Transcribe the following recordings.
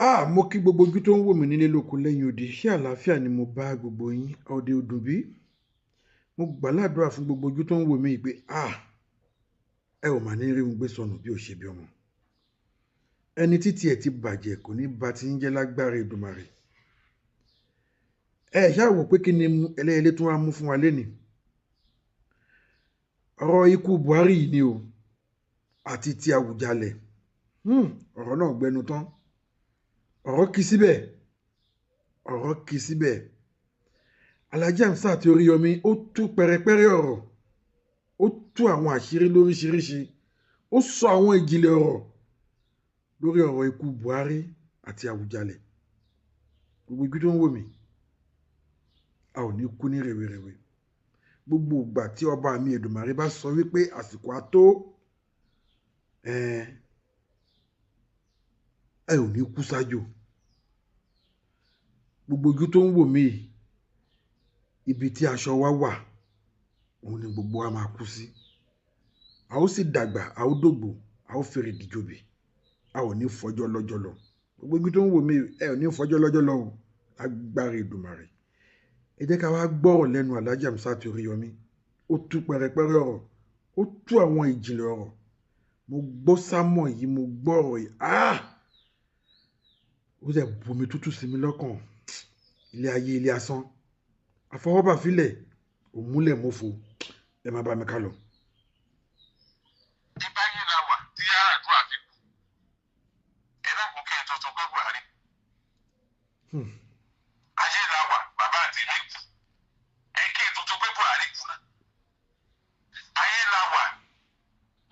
Mo kí gbogbo ojú tó ń wò mí nílé lóko lẹ́yìn odi. Ṣé àlàáfíà ni mo bá gbogbo yín? Ọdẹ òdùn bí? Mo gbà ládùúrà fún gbogbo ojú tó ń wò mí pé ẹ ò mà ní rí ohun gbé sọnù bí ò ṣe bí ọmọ. Ẹni títí ẹ̀ ti bàjẹ́ kò ní ba ti ń jẹ́ lágbára Èdùmàrè. Ẹ ṣáà wò pé kí ni ẹlẹ́yẹlé tún wá mú fún wa lénìí. Ọ̀rọ̀ ikú Buhari yìí ni o, àti ti Àwùjalẹ̀. Ọ̀rọ̀ náà gbẹnu tán. Ọ̀rọ̀ kì í síbẹ̀. Alhaji Hamzat Oríyọmí ó tú pẹrẹpẹrẹ ọ̀rọ̀, ó tú àwọn àṣírí lóríṣiríṣi, ó sọ àwọn ìjìnlẹ̀ ọ̀rọ̀ lórí ọ̀rọ̀ ikú Buhari àti Àwùjalẹ̀. Gbogbo ojú tó ń wò mí, a ò ní kú ní rèwerèwe. Gbogbo ìgbà tí ọba mi Èdùmàrè bá sọ wípé àsìkò á tó, ẹ ò ní kú sájò. Gbogbo ojú tó ń wò mí, ibi tí aṣọ wa wà, òun ni gbogbo wa máa kú sí. A ó sì dàgbà, a ó dògbò, a ó fèrè dìjòbì, a ò ní fọjọ́ lọ́jọ́ lọ. Gbogbo ojú tó ń wò mí, ẹ ò ní fọjọ́ lọ́jọ́ lọ o, agbára Èdùmàrè. Ẹ jẹ́ ká wá gbọ́rọ̀ lẹ́nu Alhaji Hamzat Oríyọmí. Ó tú pẹrẹpẹrẹ ọ̀rọ̀, ó tú àwọn ìjìnlẹ̀ ọ̀rọ̀. Mo gbọ́ sámọ̀ yìí, mo gbọ́ ọ̀rọ̀ yìí. Ó dẹ̀ bomi tútù sí mi lọ́kàn. Ilé ayé ilé asán. Àfọwọ́bà filẹ̀, òmúlẹ̀ mọ́fo. Ẹ má bá mi ká lọ. Ìbáyé la wà tí Yar'Adua fi kú. Ẹ dákun kí n tuntun pé Buhari. Ayé la wà, bàbá àti mi kú. Ẹ kí n tuntun pé Buhari kú náà. Ayé la wà,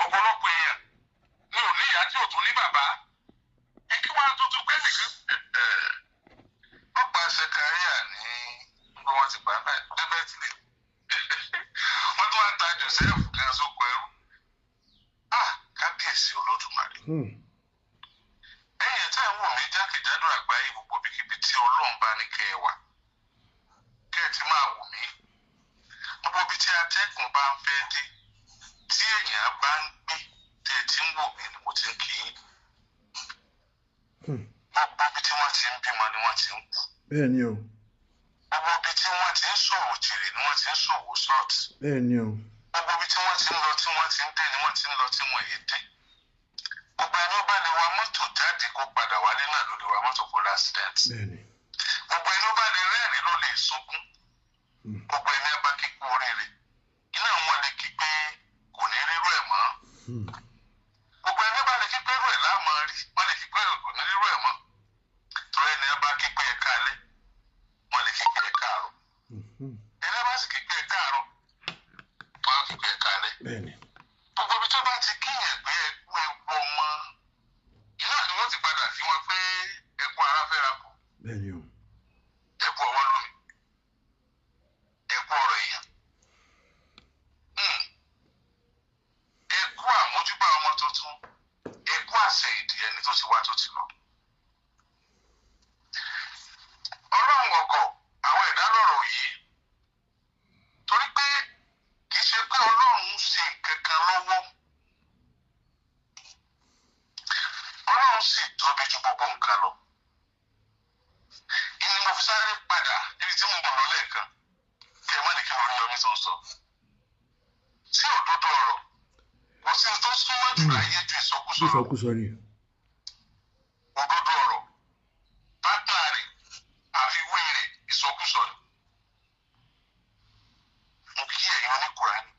ọ̀pọ̀lọpọ̀ èèyàn ní ò ní ìyá tí ò tún ní bàbá. Ẹ kí wọ́n tuntun pé nìkan. Ọ̀pọ̀ Sẹ̀káríà ní gbogbo wọn ti gbà náà débẹ̀ tilẹ̀. Wọ́n tún wá ta Joseph gan sóko ẹrú. Kábíyèsí Olódùmarè. Ẹ̀yin tẹ́ ń wò mí jákèjádò àgbáyé gbogbo ibikíbi tí Ọlọ́run bá ní kẹ́ ẹ wà. Kẹ́ ẹ ti máa wò mí. Gbogbo ibi tí atẹ́gùn bá ń fẹ́ dé, tí èèyàn bá ń gbé, tẹ́ ẹ ti ń wò mí ni mo ti ń kí yín. Gbogbo ibi tí wọ́n ti ń bímọ ni wọ́n ti ń kú. Bẹ́ẹ̀ ni o. Gbogbo ibi tí wọ́n ti ń ṣòwò jèrè ni wọ́n ti ń ṣòwò ṣọ́ọ̀tì. Bẹ́ẹ̀ ni o. Gbogbo ibi tí wọ́n ti ń lọ tí wọ́n ti ń dé ni wọ́n ti ń lọ tí wọ́n yé dé. Gbogbo ẹni ó bá lè wa mọ́tò jáde kó padà wálé náà ló lè wa mọ́tò kó l'accident. Bẹ́ẹ̀ ni. Gbogbo ẹni ó bá lè rẹ́rìn ló lè sunkún. Gbogbo ẹni á bá kíkú oríire. Iná wọn lè kí pé kò ní rírú ẹ̀ mọ́. Gbogbo ẹni bá lè kí pé rú ẹ̀ láàmú rí, wọ́n lè kí pé kò ní rírú ẹ̀ mọ́. Torí ẹni á bá kí pé ẹ káalẹ́, wọ́n lè kí pé ẹ káàárọ̀. Ẹni á bá sì kí pé ẹ káàárọ̀, wọ́n á kí pé ẹ káalẹ́. Bẹ́ẹ̀ ni. Gbogbo ibi tó bá ti kíyàn pé ẹ kú ewu ọmọ, iná ni wọ́n ti padà kí wọn pé ẹ kú ara fẹ́ra kù. Bẹ́ẹ̀ ni o. Ẹ kú ọwọ́ lómi. Ẹ kú ọ̀rọ̀ èèyàn. Ẹ kú àmójúbà ọmọ tuntun. Ẹ kú àṣẹ ìdí ẹni tó ti wá tó ti lọ. Ọlọ́run ọ̀gọ̀ àwọn ẹ̀dá lọ̀rọ̀ yìí. Torí pé kì í ṣe pé Ọlọ́run ń ṣe nǹkan kan lọ́wọ́. Ọlọ́run sì tóbi ju gbogbo nǹkan lọ. Ìní mo fi sáré padà níbi tí mo lọ lẹ́ẹ̀kan. Kí ẹ má ní kí Oríyọmí tó ń sọ. Sí òdodo ọ̀rọ̀, kò sí tó súnmọ́ jù láyé ju ìsọkúsọ lọ. Ìsọkúsọ ni. Òdodo ọ̀rọ̀, pátá rẹ̀, àfiwé rẹ̀, ìsọkúsọ ni. Mo kí ẹ̀yin oníkùránì.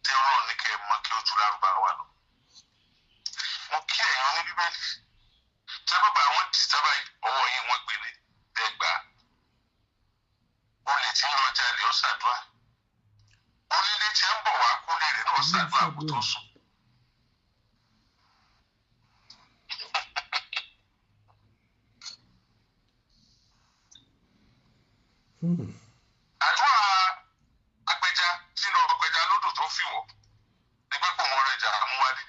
Tí Ọlọ́run ní kẹ́ ẹ mọ̀ kí ojú Lárúbáwá lọ. Mo kí ẹ̀yin oníbíbélì. Tí wọ́n bá wọn dì sábà ọwọ́ yín wọ́n gbélé ẹgbà. Olè tí ń lọ jalè ó ṣàdúrà. Onílé tí ń bọ̀ wá kólé rẹ̀ náà ṣàdúrà kó tó sùn. Àdúrà apẹja tí lọ pẹja lódò tó fi wọ̀ ní pé kò mọ ẹja àmúwálé.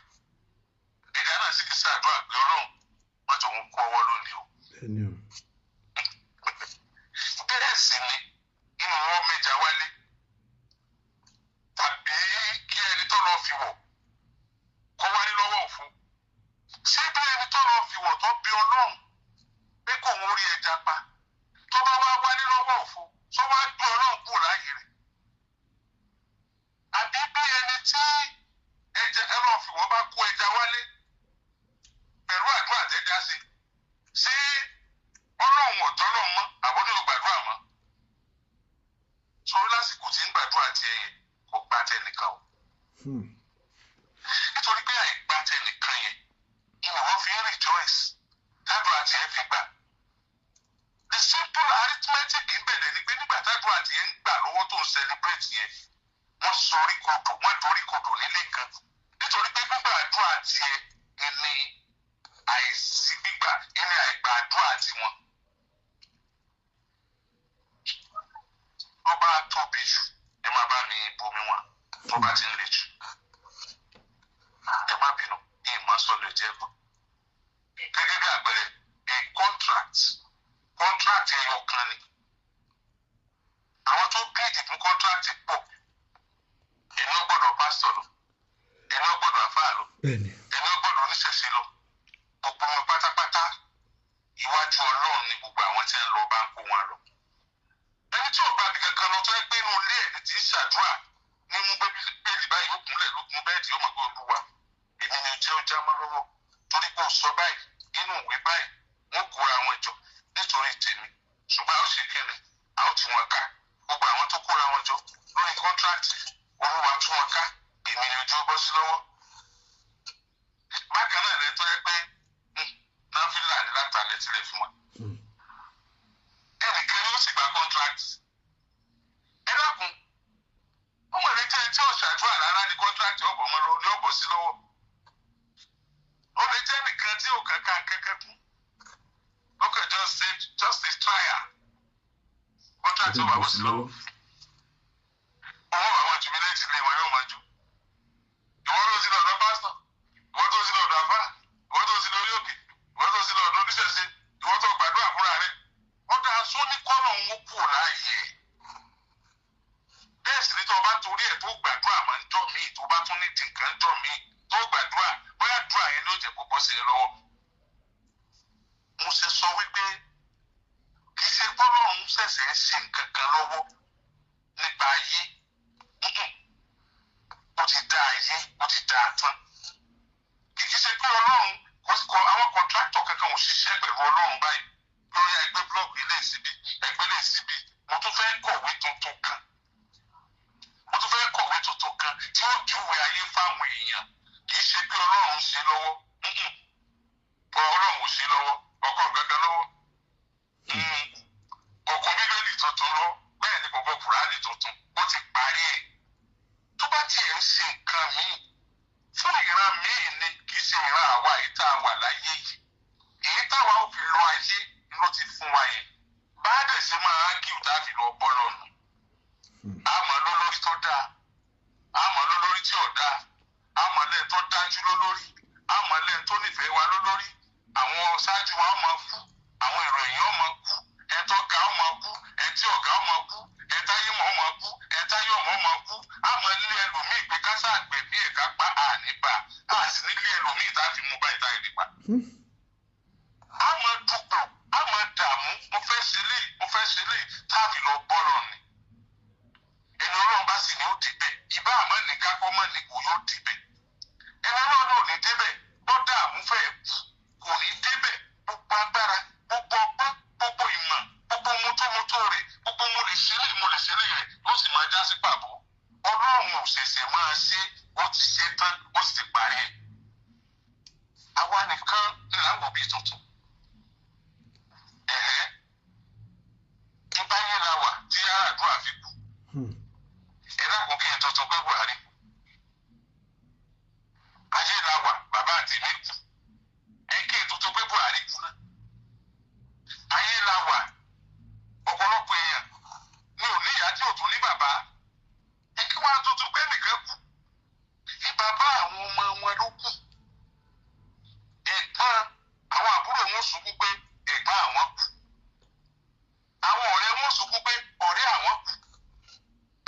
Ẹja náà sì ti ṣàdúrà pé Ọlọ́run wọ́n tó ń kó ọwọ́ lónìí o. Bẹ́ẹ̀ ni o. Bẹ́ẹ̀ sì ni inú wọn mẹ́ja wálé. Tàbí kí ẹni tó lọ fi wọ̀ kó wálé lọ́wọ́ òfo. Ṣé bí ẹni tó lọ fi wọ̀ tó bí Ọlọ́run pé kò ń rí ẹja pa tó bá wá wálé lọ́wọ́ òfo tó wá gbé Ọlọ́run kúrò láàyè rẹ̀ àbí bí ẹni tí ẹran fìwọ́ bá kó ẹja wálé pẹ̀lú àdúrà tẹ́já sí ṣé Ọlọ́run ọ̀tọ́ náà mọ́ àbọ̀dé ò gbàdúrà mọ́ sórí lásìkò tí ń gbàdúrà tiẹ̀ yẹn kò gbà tẹnìkan o nítorí pé àìgbà tẹnìkan yẹn ìwọ fi ń rejoice tádùá tiẹ̀ fi gbà the simple arithmetic ń bẹ̀rẹ̀ ni pé nígbà tádùá tiẹ̀ ń gbà lọ́wọ́ tó ń celebrate yẹn wọ́n sorí kodò wọ́n dorí kodò nílé kan nítorí pé gbígbà àdúrà tiẹ̀ ní àìsí gbígbà ní àìgbà àdúrà tiwọn. Tó bá tóbi jù ẹ má bá mi bomi wọn tó bá ti ń le jù ẹ má bínú ìmọ̀ sọ̀rọ̀ ẹ̀jẹ̀ gbọ́. Gẹ́gẹ́ bí àpẹẹrẹ a contract ẹyọ kan ni àwọn tó bíìdì fún contract pọ̀ ẹni ọgbọ́dọ̀ pásítọ̀ lọ ẹni ọgbọ́dọ̀ àfáà lọ ẹni ọgbọ́dọ̀ oníṣẹ̀ṣe lọ gbogbo wọn pátápátá iwájú Ọlọ́run ni gbogbo àwọn tí ń lọ bá ń kó wọn lọ. Ẹni tí ò bá bí kankan lọ tó ẹ pé inú ilé ẹ̀ ti ń ṣàdúrà ní mú bẹ́ẹ̀lì báyìí ó kúnlẹ̀ lókun bẹ́ẹ̀dì ó mọ̀ pé Olúwa èmi ni jẹ́ ó já mọ́ lọ́wọ́ torí pé ó sọ báyìí nínú ìwé báyìí wọ́n kóra wọn jọ nítorí tèmi ṣùgbọ́n ó ṣe kẹ́ni a ó tú wọn ká gbogbo àwọn tó kóra wọn jọ lórí kọ́ńtráàtì Olúwa tú wọn ká èmi ni ojú ó bọ́ sí lọ́wọ́. Bákan náà rẹ tó yẹ pé náfìlà ní látàlẹ́ tilẹ̀ fún wọn. Ẹnìkan ni ó sì gba kọ́ńtráàtì. Ẹ dákun ọmọ rẹ jẹ́ tí ọ̀ṣàdúrà rárá ní kọ́ńtráàtì ọ̀bọ̀ mọ́ lọ ní ọ̀bọ̀ sí lọ́wọ́. Ó lè jẹ́ nìkan tí ò kankan kẹ́kẹ́ kú. Look at just a trial. Kọ́ńtráàtì ọ̀bọ̀ bọ̀ sí lọ́wọ́. Owó àwọn jùmílẹ̀tì lé wọn yóò máa jù. Ìwọ ló sí lọ́dọ̀ pásítọ̀, ìwọ tó sí lọ́dọ̀ àfáà, ìwọ tó sí lórí òkè, ìwọ tó sí lọ́dọ̀ oníṣẹ̀ṣe, ìwọ tó gbàdúrà fúnra rẹ̀. Ọ̀dà aṣọ ní kọ́nà ń kú láàyè. Bẹ́ẹ̀ sì ni tó bá torí ẹ̀ tó gbàdúrà máa ń jọ míì tó bá tún ní ti nǹkan jọ míì tó gbàdúrà bóyá àdúrà yẹn ló jẹ́ kó bọ́ sí ẹ lọ́wọ́. Mo ṣe sọ wípé kì í ṣe pọ́lọ́run ṣẹ̀ṣẹ̀ ń ṣe nǹkan kan lọ́wọ́ nípa ayé. Ó ti dá ayé, ó ti dá tán. Kì í ṣe pé Ọlọ́run àwọn kọ̀ǹtráktọ̀ kankan ò ṣiṣẹ́ pẹ̀lú Ọlọ́run báyìí. Lórí ẹgbẹ́ búlọ́ọ̀gù ilé ìsibí, ẹgbẹ́ ilé ìsibí, mo tún fẹ́ kọ̀wé tuntun kan. Tí ó júwe ayé fáwọn èèyàn. Kì í ṣe pé Ọlọ́run ṣe lọ́wọ́. Ọlọ́run ò ṣe lọ́wọ́, ọkọ̀ gangan lọ́wọ́. Ọkọ̀ Bíbélì tuntun lọ, bẹ́ẹ̀ ni gbogbo Kùránì tuntun, ó ti parí ẹ̀. Tó bá tiẹ̀ ń ṣe nǹkan míì, fún ìran míì ni kì í ṣe ìran àwa yìí tá a wà láyé yìí. Èyí táwa ò fi lọ ayé ló ti fún wa yẹn. Bá a dẹ̀ ṣe máa ágìw tá a fi lọ bọ́ lọ́nu. Àmọ́ lólórí tó dáa, àmọ́ lólórí tí ò dáa, àmọ́ lẹ́ẹ̀ tó dájú lólórí, àmọ́ lẹ́ẹ̀ tó nífẹ̀ẹ́ wa lólórí. Àwọn ṣáájú wa ó máa kú, àwọn èrò èèyàn ó máa kú, ẹ̀ tó ga ó máa kú, ẹ̀ tí ọ̀gá ó máa kú, ẹ̀ táyé mọ̀ ó máa kú, ẹ̀ táyé ọmọ ó máa kú. Àmọ́ ilé ẹlòmíì pé kásá àgbẹ̀bí ẹ̀ka pa àníbà, á sì nílé ẹlòmíì tá a fi mú báyìí táyé nípa. Àmọ́ dúpọ̀, àmọ́ dààmú, mo fẹ́ ṣe léyìí tá a fi lọ bọ́rọ̀ ni. Ẹni Ọlọ́run bá sì ní ó débẹ̀, ìbá àmọ́ ní kákọ́ mọ́ ní kò yóò débẹ̀. Ẹni Ọlọ́run ò ní débẹ̀, bọ́ dààmú fẹ́ kú, kò ní débẹ̀. Gbogbo agbára, gbogbo ọgbọ́n, gbogbo ìmọ̀, gbogbo mọ́tòmọ́tò rẹ̀, gbogbo mo lè ṣe léyìí rẹ̀ ló sì máa já sí pàbó. Ọlọ́run ò ṣẹ̀ṣẹ̀ máa ṣe, ó ti ṣe tán, ó sì ti parí ẹ̀. Àwa nìkan ni làwọn òbí tuntun. Ìbáyé la wà tí Yar'Adua fi kú. Ẹ̀rọ àkókò yẹn tuntun pé Buhari. Ayé la wà bàbá àti mi kú. Ẹ̀kẹ́ tuntun pé Buhari kú náà. Ayé la wà ọ̀pọ̀lọpọ̀ èèyàn ní òní ìyá tí ò tún ní bàbá. Ẹ̀kẹ́ wọn tuntun pé nìkan kú. Bàbá àwọn ọmọ wọn ló kù. Ẹ̀gbọ́n àwọn àbúrò wọn sunkún pé ẹ̀gbọ́n àwọn kù. Àwọn ọ̀rẹ́ wọn sunkún pé ọ̀rẹ́ àwọn kù.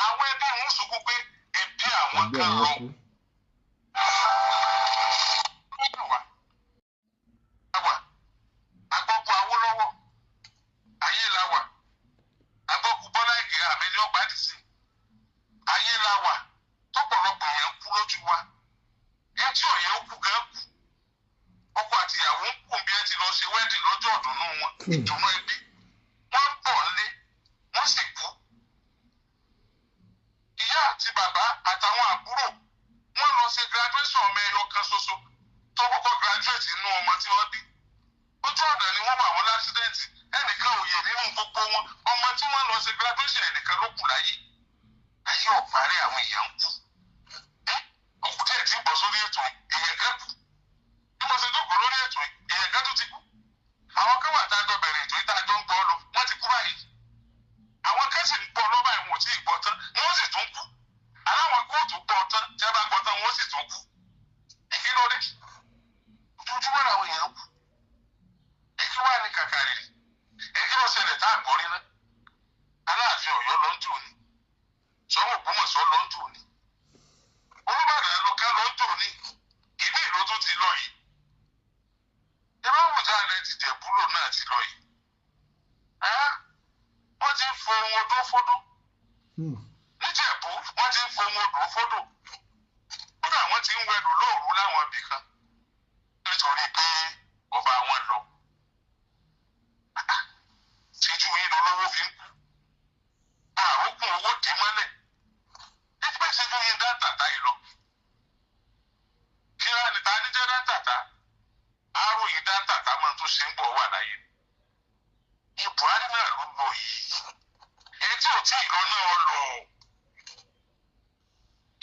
Àwọn ẹbí wọn sunkún pé ẹbí àwọn kan lọ. ìdùnnú ẹbí wọ́n pọ̀ nílé wọ́n sì kú. Ìyá àti bàbá àtàwọn àbúrò wọ́n lọ ṣe graduation ọmọ ẹyọ kan ṣoṣo tó kọ́kọ́ graduate nínú ọmọ tí wọ́n bí. Ojú ọ̀nà ni wọ́n wà wọ́n lásìdẹ́ǹtì ẹnìkan òye nínú gbogbo wọn ọmọ tí wọ́n lọ ṣe graduation ẹnìkan ló kù láyé. Ayé ọ̀parí àwọn èèyàn ń kú. Òkú díẹ̀ tí ń bọ̀ sórí ètò èèyàn kan kú. Bí mo ṣe jókòó lórí ètò èèyàn kan tó ti kú. Àwọn kan wà tá a jọ bẹ̀rẹ̀ ètò yìí tá a jọ ń gbọ́ lọ wọ́n ti kú báyìí. Àwọn kan sì ń gbọ́ lọ́ba ìwọ̀n ò tí ì gbọ́ tán wọ́n sì tún kú. Aláwọn kóòtù gbọ́ tán tí a bá gbọ́ tán wọ́n sì tún kú. Ìkílódé ojoojúmọ́ làwọn èèyàn kú. Èkí wà ní kàkàrí èkí ló ṣẹlẹ̀ tá a gbọ́ rí ná. Aláàfin Ọ̀yọ́ ló ń jò ní. Ṣọ́mù Ògbómọ̀ṣọ́ ló ń jò ní. Olúbàdàn ló ká ló ń jò ní. Ìlú ìlú tó ti lọ yìí. Ìbá Àwùjá rẹ̀ ti Jẹ̀búlò náà ti lọ yìí. Wọ́n ti ń fohùn odó fódó. Níjẹ̀bú wọ́n ti ń fohùn odò fódò. Kódà wọ́n ti ń wẹ̀lú lóòrú láwọn ibì kan. Nítorí pé ọba wọn lọ. Tíjú yín lolówó fi ń kú. Àrókùn owó dì mọ́lẹ̀. Ẹgbẹ́ tíjú yín dá tàtà yìí lọ. Kí wá ní ta ní jẹ́ dá tàtà? Àròyìn dá tàtà máa tó ṣe ń bọ̀ wà láyé. Buhari náà ló lọ yìí. Èyí tí ò tí ì lọ náà lọ.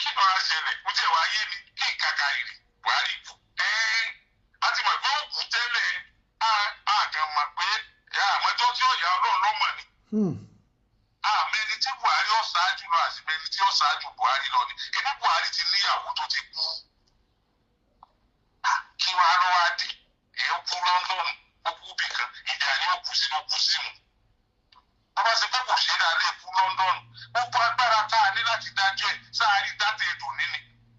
Kí ló á ṣẹlẹ̀? Ó jẹ́ wáyé ni kí n kàkà ìrì Buhari kù. A ti mọ̀ pé ó kú tẹ́lẹ̀. A kàn mọ̀ pé àmọ́jọ́ tí ó yà Ọlọ́run lọ́mọ ni. Àmẹ́ni tí Buhari ó ṣáájú lọ àti mẹ́ni tí ó ṣáájú Buhari lọ ni. Ebi Buhari ti níyàwó tó ti kú. Kí wàá lọ́wọ́ á dé? Ẹ̀ ń kú London, ó kú bìkan, ìjà ni ó kú sí ló kú sí mu. Bọ́bá ṣe pé kò ṣe é dáadé kú London, gbogbo agbára tá a ní láti dájọ́ ẹ̀ sáárì dáté ètò níní.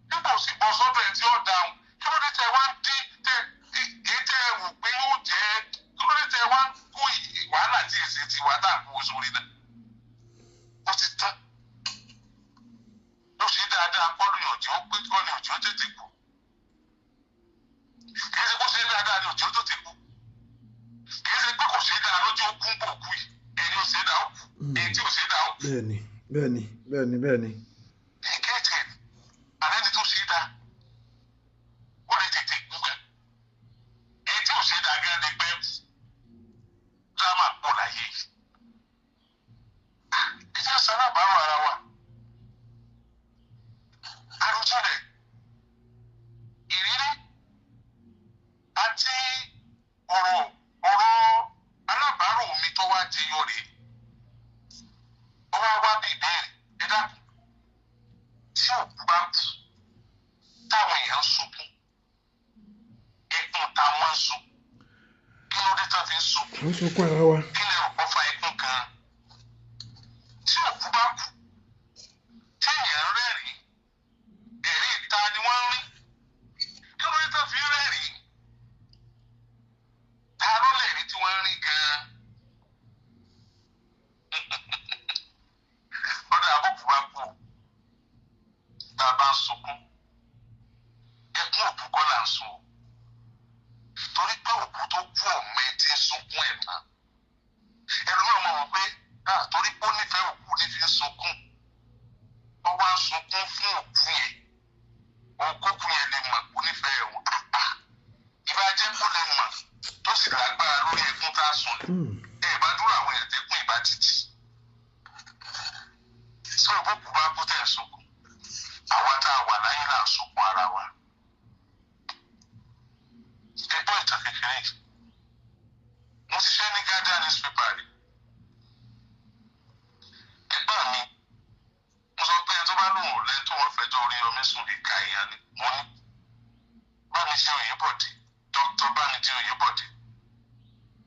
Nígbà ó sì bọ́ sọ́dọ̀ ẹ̀ tí ó dáhùn, kí ló dé tẹ wá ń dín èyí tẹ wò pé yóò jẹ́ kí ló dé tẹ wá ń kó wàhálà tí èsì ti wá tá à ń kó sórí náà. Ó ti tán. Ó ṣe dáadáa kọ́lù ìyànjú ó pé kọ́lù ìyànjú ó tètè kú. Kì í ṣe kó ṣe dáadáa ní òjò tó ti kú. Kì í ṣe pé kò ṣe dáa lọ́jọ́ ó kún bò kú yìí. Ẹni ó ṣe dáa ó kú. Èyí tí ò ṣe dáa ó kú. Bẹ́ẹ̀ni. Ìkéèké àlẹ́ni tó ṣe dáa ó lè tètè kú gan. Èyí tí ò ṣe dáa gan lè pẹ́ kú. Dírámà pọ̀ láyé yìí. Ẹ jẹ́ sálábàárò ara wa. Àròjinlẹ̀ ìrírí àti ọ̀rọ̀ alábàárò mi tó wá jẹyọ rèé. Ó wá bí ìbéèrè ẹ dákun tí òkú bá kú táwọn èèyàn ń sunkún ẹkún táwọn ń sun kí ló dé tán fi ń sunkún. Wọ́n sunkún ara wa. Kí lè rò pọ́ fa ẹkún gan-an. Tí òkú bá kú tí èèyàn ń rẹ́rìn-ín ẹ̀rí ìta ni wọ́n ń rí. Kí ló dé tán fi ń rẹ́rìn-ín. Ta ló lè rí tí wọ́n ń rí gan-an. Ọ̀dà àbùkù bá kú tá a bá ń sunkún ẹkún òkú kọ́ là ń sun o. Torí pé òkú tó kú ọ̀mọ ẹ ti ń sunkún ẹ̀ tán. Ẹ̀rù náà mọ̀ wọ́n pé torí pé ó nífẹ̀ẹ́ òkú ní fi ń sunkún. Ó wá ń sunkún fún òkú yẹn. Òkú yẹn lè mọ̀ kó nífẹ̀ẹ́ wọn. Ìbàjẹ́ kó lè mọ̀ tó sì lágbára lórí ẹkún tá a sùn. Ẹ bá dúró àwọn èèyàn tẹ́kùn ìbá títì. Tí òkú bá kú tẹ̀ ń sunkún. Àwa tá a wà láyé là ń sunkún ara wa. Ẹgbọ́n ìtàn kékeré yìí. Mo ti ṣe ní Guardian newspaper rí. Ẹgbọ́n mi, mo sọ pé ẹni tó bá lóun ò lẹ́ni tó wọ́n fẹjọ́ Oríyọmí sùn lè ka ìyá ni. Mo ní Bámidé Oyèbọ̀dé, Dr. Bámidé Oyèbọ̀dé.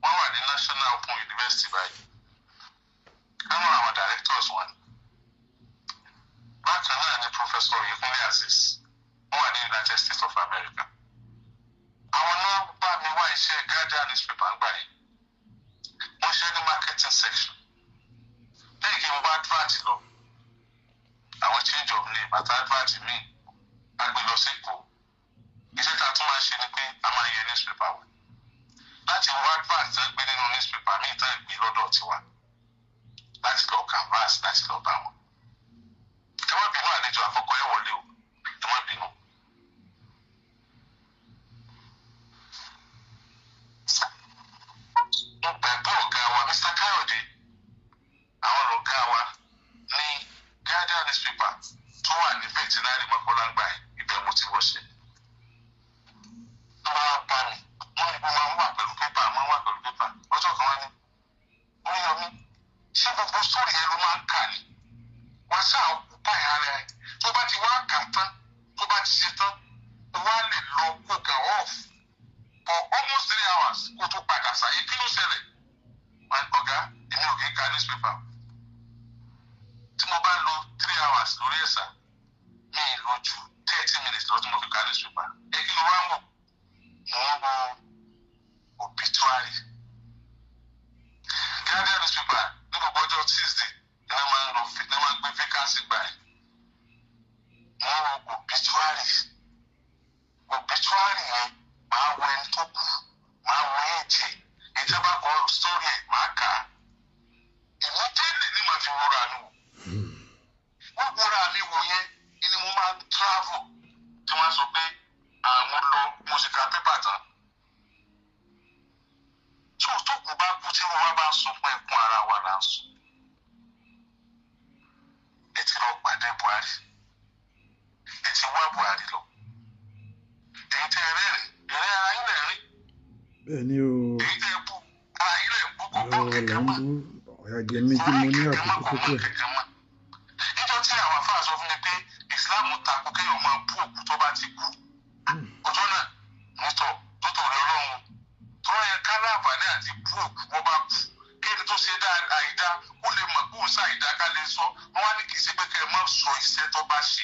Wọ́n wà ní National Open University báyìí. Kánú àwọn directors wọn ni. Bákan náà ni Professor Oyèkúnlé Azeez. Wọ́n wà ní United States of America. Àwọn náà bá mi wá iṣẹ́ Guardian newspaper ń gbà yìí. Mo ṣe ní marketing section. Lẹ́yìn kí n bá advert lọ. Àwọn change of name àti advert mi a gbé lọ sí Èkó. Iṣẹ́ tá a tún máa ń ṣe ni pé a máa ń yẹ newspaper wò. láti wá advert tán gbé nínú newspaper míì tán gbé lọ́dọ̀ tiwa láti lọ canvas láti lọ bá wọn. Ẹ má bínú àlejò àkọ́kọ́ ẹ wọlé o, ẹ má bínú. Mo gbàgbé ọ̀gá wa Mr. Kayode, àwọn ọ̀gá wa ní Guardian newspaper tó wà ní veterinary mọ́kànlágbà ibẹ̀ mo ti wọ́ṣẹ́. Wọ́n máa bá mi, wọ́n ní mo máa ń wà pẹ̀lú pépà, máa ń wà pẹ̀lú pépà. Ọjọ́ kan wọ́n ní, Oríyọmí, ṣé gbogbo sórí ẹ ló máa ń kà ní? Wọ́n ṣáà kúpa ìhà rẹ̀ tó bá ti wá kà tán, tó bá ti ṣe tán, wọ́n á lè lọ kó kà off for almost 3 hours kó tó padà sáyé. Kí ló ṣẹlẹ̀? Ọ̀gá, èmi ò kí ń ka newspaper. Tí mo bá lo 3 hours lórí ẹ̀sà, mi ì lo ju 30 minutes lọ tí mo fi ka newspaper. Ẹ kí ló wá ń wò? Mo ń wo obituary. Guardian newspaper ní gbogbo ọjọ́ Tuesday ní wọ́n máa ń gbé vacancy gbà ẹ̀. Mo ń wo obituary. Obituary yẹn máa wọ ẹni tó kù, máa wọ èjì. Ìjọba kọ story ẹ̀ máa kà á. Ìmúdélé ni màá fi wúra mi wò. Wọ́n wúra mi wò yẹn ni mo máa ń travel tí wọ́n sọ pé àwọn lọ mo sì ka pépà tán. Tí òtókù bá kú tí wọ́n bá sọ pé ẹkún ara wa là ń sùn. Ẹ ti lọ pàdé Buhari. Ẹ ti wá Buhari lọ. Ẹ̀yin tẹ́ rẹ́rìn, ẹ̀rẹ́ ara yín lẹ̀ rìn. Bẹ́ẹ̀ni o. Ẹ̀yin tẹ́ bú, ara yín lẹ̀ bú kò bọ́ kẹ̀kẹ́ mọ́. Ọ̀yàjẹ̀ mi tí mo ní àkókò púpọ̀. Níjọ́ tí àwọn afáà sọ fún mi pé Ìsìláàmù takò kéèyàn máa bú òkú tó bá ti kú. Ọjọ́ náà nítọ̀ tó tòrè Ọlọ́run tó yẹ ká láǹfààní àti bú òkú wọ́n bá kú. Kéèni tó ṣe àìdá ó lè mọ̀ kó ń ṣàìdá ká lè sọ. Wọ́n wá ní kì í ṣe pé kẹ́ ẹ má sọ iṣẹ́ tó bá ṣe.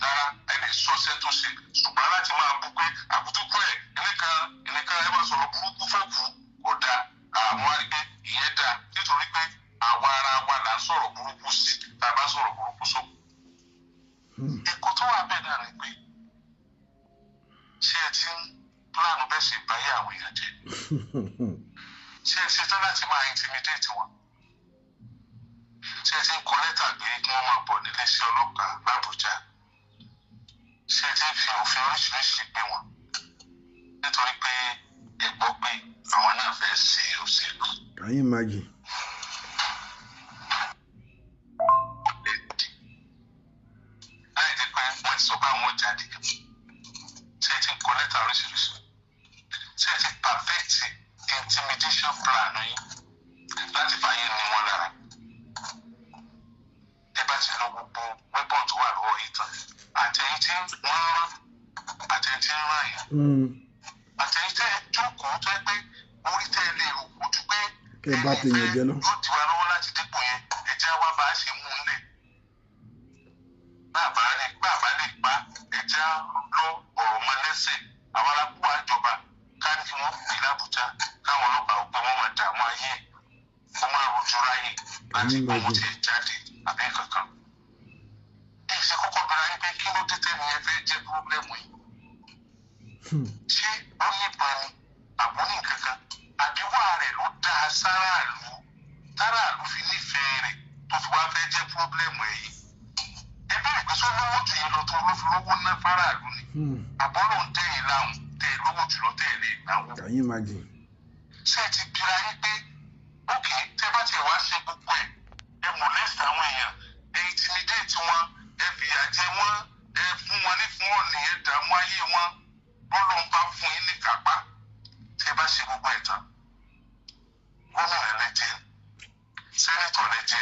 Rárá ẹ lè sọ iṣẹ́ tó ṣe. Ṣùgbọ́n láti máa bú pé àbùtúkú ẹ̀ ẹnìkan ẹ máa sọ̀rọ̀ burúkú fọ́ọ̀kú kò dáa. Àwọn àrígbé ìyẹn dáa nítorí pé àwa ara wa là ń sọ̀rọ̀ burúkú sí tá a bá sọ̀rọ̀ burúkú sọ. Ẹ̀kọ́ tó wà bẹ́ẹ̀ náà ni pé ṣé ẹ ti ń pílánù bẹ́ẹ̀ ṣe báyé àwọn èèyàn jẹ́? Ṣé ẹ ti tán láti máa intimidate wọn? Ṣé ẹ ti ń kọ lẹ́tà gbé kí wọ́n máa bọ̀ nílé iṣẹ́ ọlọ́pàá l'Àbújá? Ṣé ẹ ti ń fi òfin oríṣiríṣi gbé wọn? Nítorí pé ẹ gbọ́ pé àwọn náà fẹ́ ṣe òṣèlú. Can you imagine? Láì jẹ́ pé wọ́n ti sọ pé àwọn jáde. Ṣé ẹ ti ń kọ lẹ́tà oríṣiríṣi? Ṣé ẹ ti perfect intimidation plan yín láti fàyè ní wọn lára? Ẹ bá ti lo gbogbo weapon tó wà lọ́wọ́ yìí tán. Àtẹ̀yìn tí wọ́n rán, àtẹ̀yìn tí ń rán yẹn. Àtẹ̀yìn tẹ́ ẹ jókòó tó ẹ pé orí tẹ́ ẹ lè rò ojú pé Kẹ́ ẹ bá ti yàn jẹ lọ. yóò di wa lọ́wọ́ láti dípò yẹn. Ẹ jẹ́ wá bá a ṣe mú un lẹ̀. Bàbá lè pa ẹja lọ ọ̀rọ̀ mọ́ lẹ́sẹ̀. Àwọn alákùú àjọba ká ní kí wọ́n pè l'Àbújá káwọn ọlọ́pàá ò pé wọ́n máa dààmú ayé kó máa rojú ráyè láti gbọ́ wọn ti jáde àbí kankan. Ẹ ṣe kọ́kọ́ bẹ̀rẹ̀ ayé pé kí ló dé tẹ́ni ẹ fẹ́ jẹ́ pírọ́blẹ́mù yìí? Ṣé ó nípa ni àbó ní kankan? Àbíwá rẹ̀ ló dá sáráàlú táráàlú fi nífẹ̀ẹ́ rẹ̀ tó fi wá fẹ́ jẹ́ pírọ́blẹ́mù ẹ̀ yìí? Ẹ bẹ̀rẹ̀ pé sọ́nà owó tù yín lọ tó ló fi lówó ná fáráàlú ni. Àbọ̀ ló ń tẹ̀yìn láwùn tẹ̀ lówó jùlọ tẹ̀ lè náwó. Can you imagine? Ṣé ẹ ti bira yín pé ókè tẹ́ bá tiẹ̀ wá ṣe gbogbo ẹ̀ ẹ molest àwọn èèyàn ẹ intimidate wọn ẹ fìyà jẹ wọn ẹ fún wọn ní fún ọ̀nì ẹ dààmú ayé wọn lọ́lọ́ ń bá fún yín ní kápá tẹ́ bá ṣe gbogbo ẹ̀ tán. Gómìnà lè jẹ sẹ́nitọ̀ lè jẹ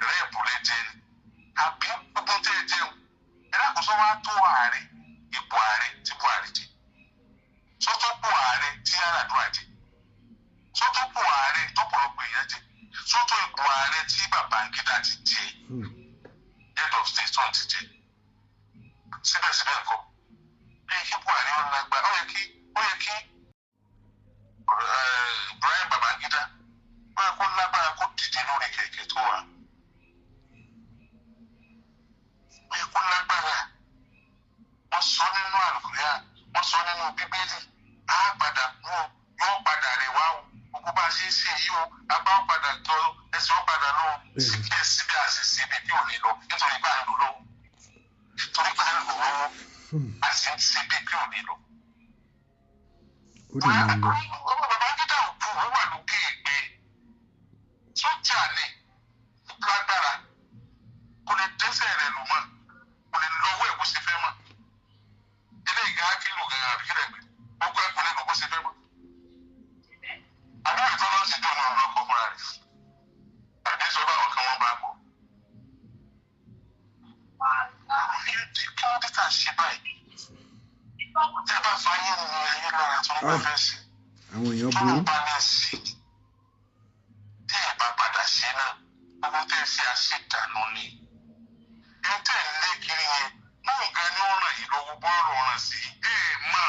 rẹ́ẹ̀bù lè jẹ àbí gbogbo tẹ́ ẹ jẹun ẹ dákòóso wá tó ààrẹ ipò ààrẹ tí Buhari jẹ sọ́tọ́ pò ààrẹ tí Yar'Adua jẹ sọ́tọ́ pò ààrẹ tọ́pọ̀lọpọ̀ èèyàn jẹ sọ́tọ́ ipò ààrẹ tí Babangida ti jẹ head of state tó ń ti jẹ síbẹ̀síbẹ̀ nǹkan bí kí Buhari ó lágbára ó yẹ kí Ibrahim Babangida ó yẹ kó lágbára kó dìde lórí kẹ̀kẹ́ tó wà ó yẹ kó lágbára wọ́n sọ nínú Al-Qur'an wọ́n sọ nínú Bíbélì á padà kú yóò padà. síbẹ̀síbẹ̀ àṣìṣe bí ò ní lọ nítorí bá ń lò lọ́wọ́ torí bá ń lò lọ́wọ́ àṣìṣe bí ò ní lọ. ó dẹ̀ máa ń lọ. ọmọ bàbá gíga òkú ó wà lókè ìgbẹ́ sójà ní lágbára kò lè dẹ́sẹ̀ rẹ̀ lù mọ́ kò lè lọ́wọ́ ẹ̀ bó ṣe fẹ́ mọ́ ilé ìgbà kílò gan-an àbí kílẹ̀ gbé gbogbo ẹ̀ kò lè lò bó ṣe fẹ́ mọ́. àbúrò ìtọ́lọ́ sì dùn ní ọlọ́kọ̀ fúnra rẹ̀ àbí sọ báwọn kan wọ́n bá gbọ́. kí ló dé tà ṣe báyìí? tẹ́ bá fayé ni ayé lára tó ń bá fẹ́ sí. àwọn èèyàn tó burú. ń bá ní sí tẹ́ ẹ bá padà ṣe náà gbogbo tẹ́ ẹ ṣe àṣetànù ni. ẹ tẹ́ ẹ lé kiri yẹn náà gan ni ó ràn yín lọ́wọ́ bọ́ọ̀lù ọ̀ràn sí ẹ mọ̀.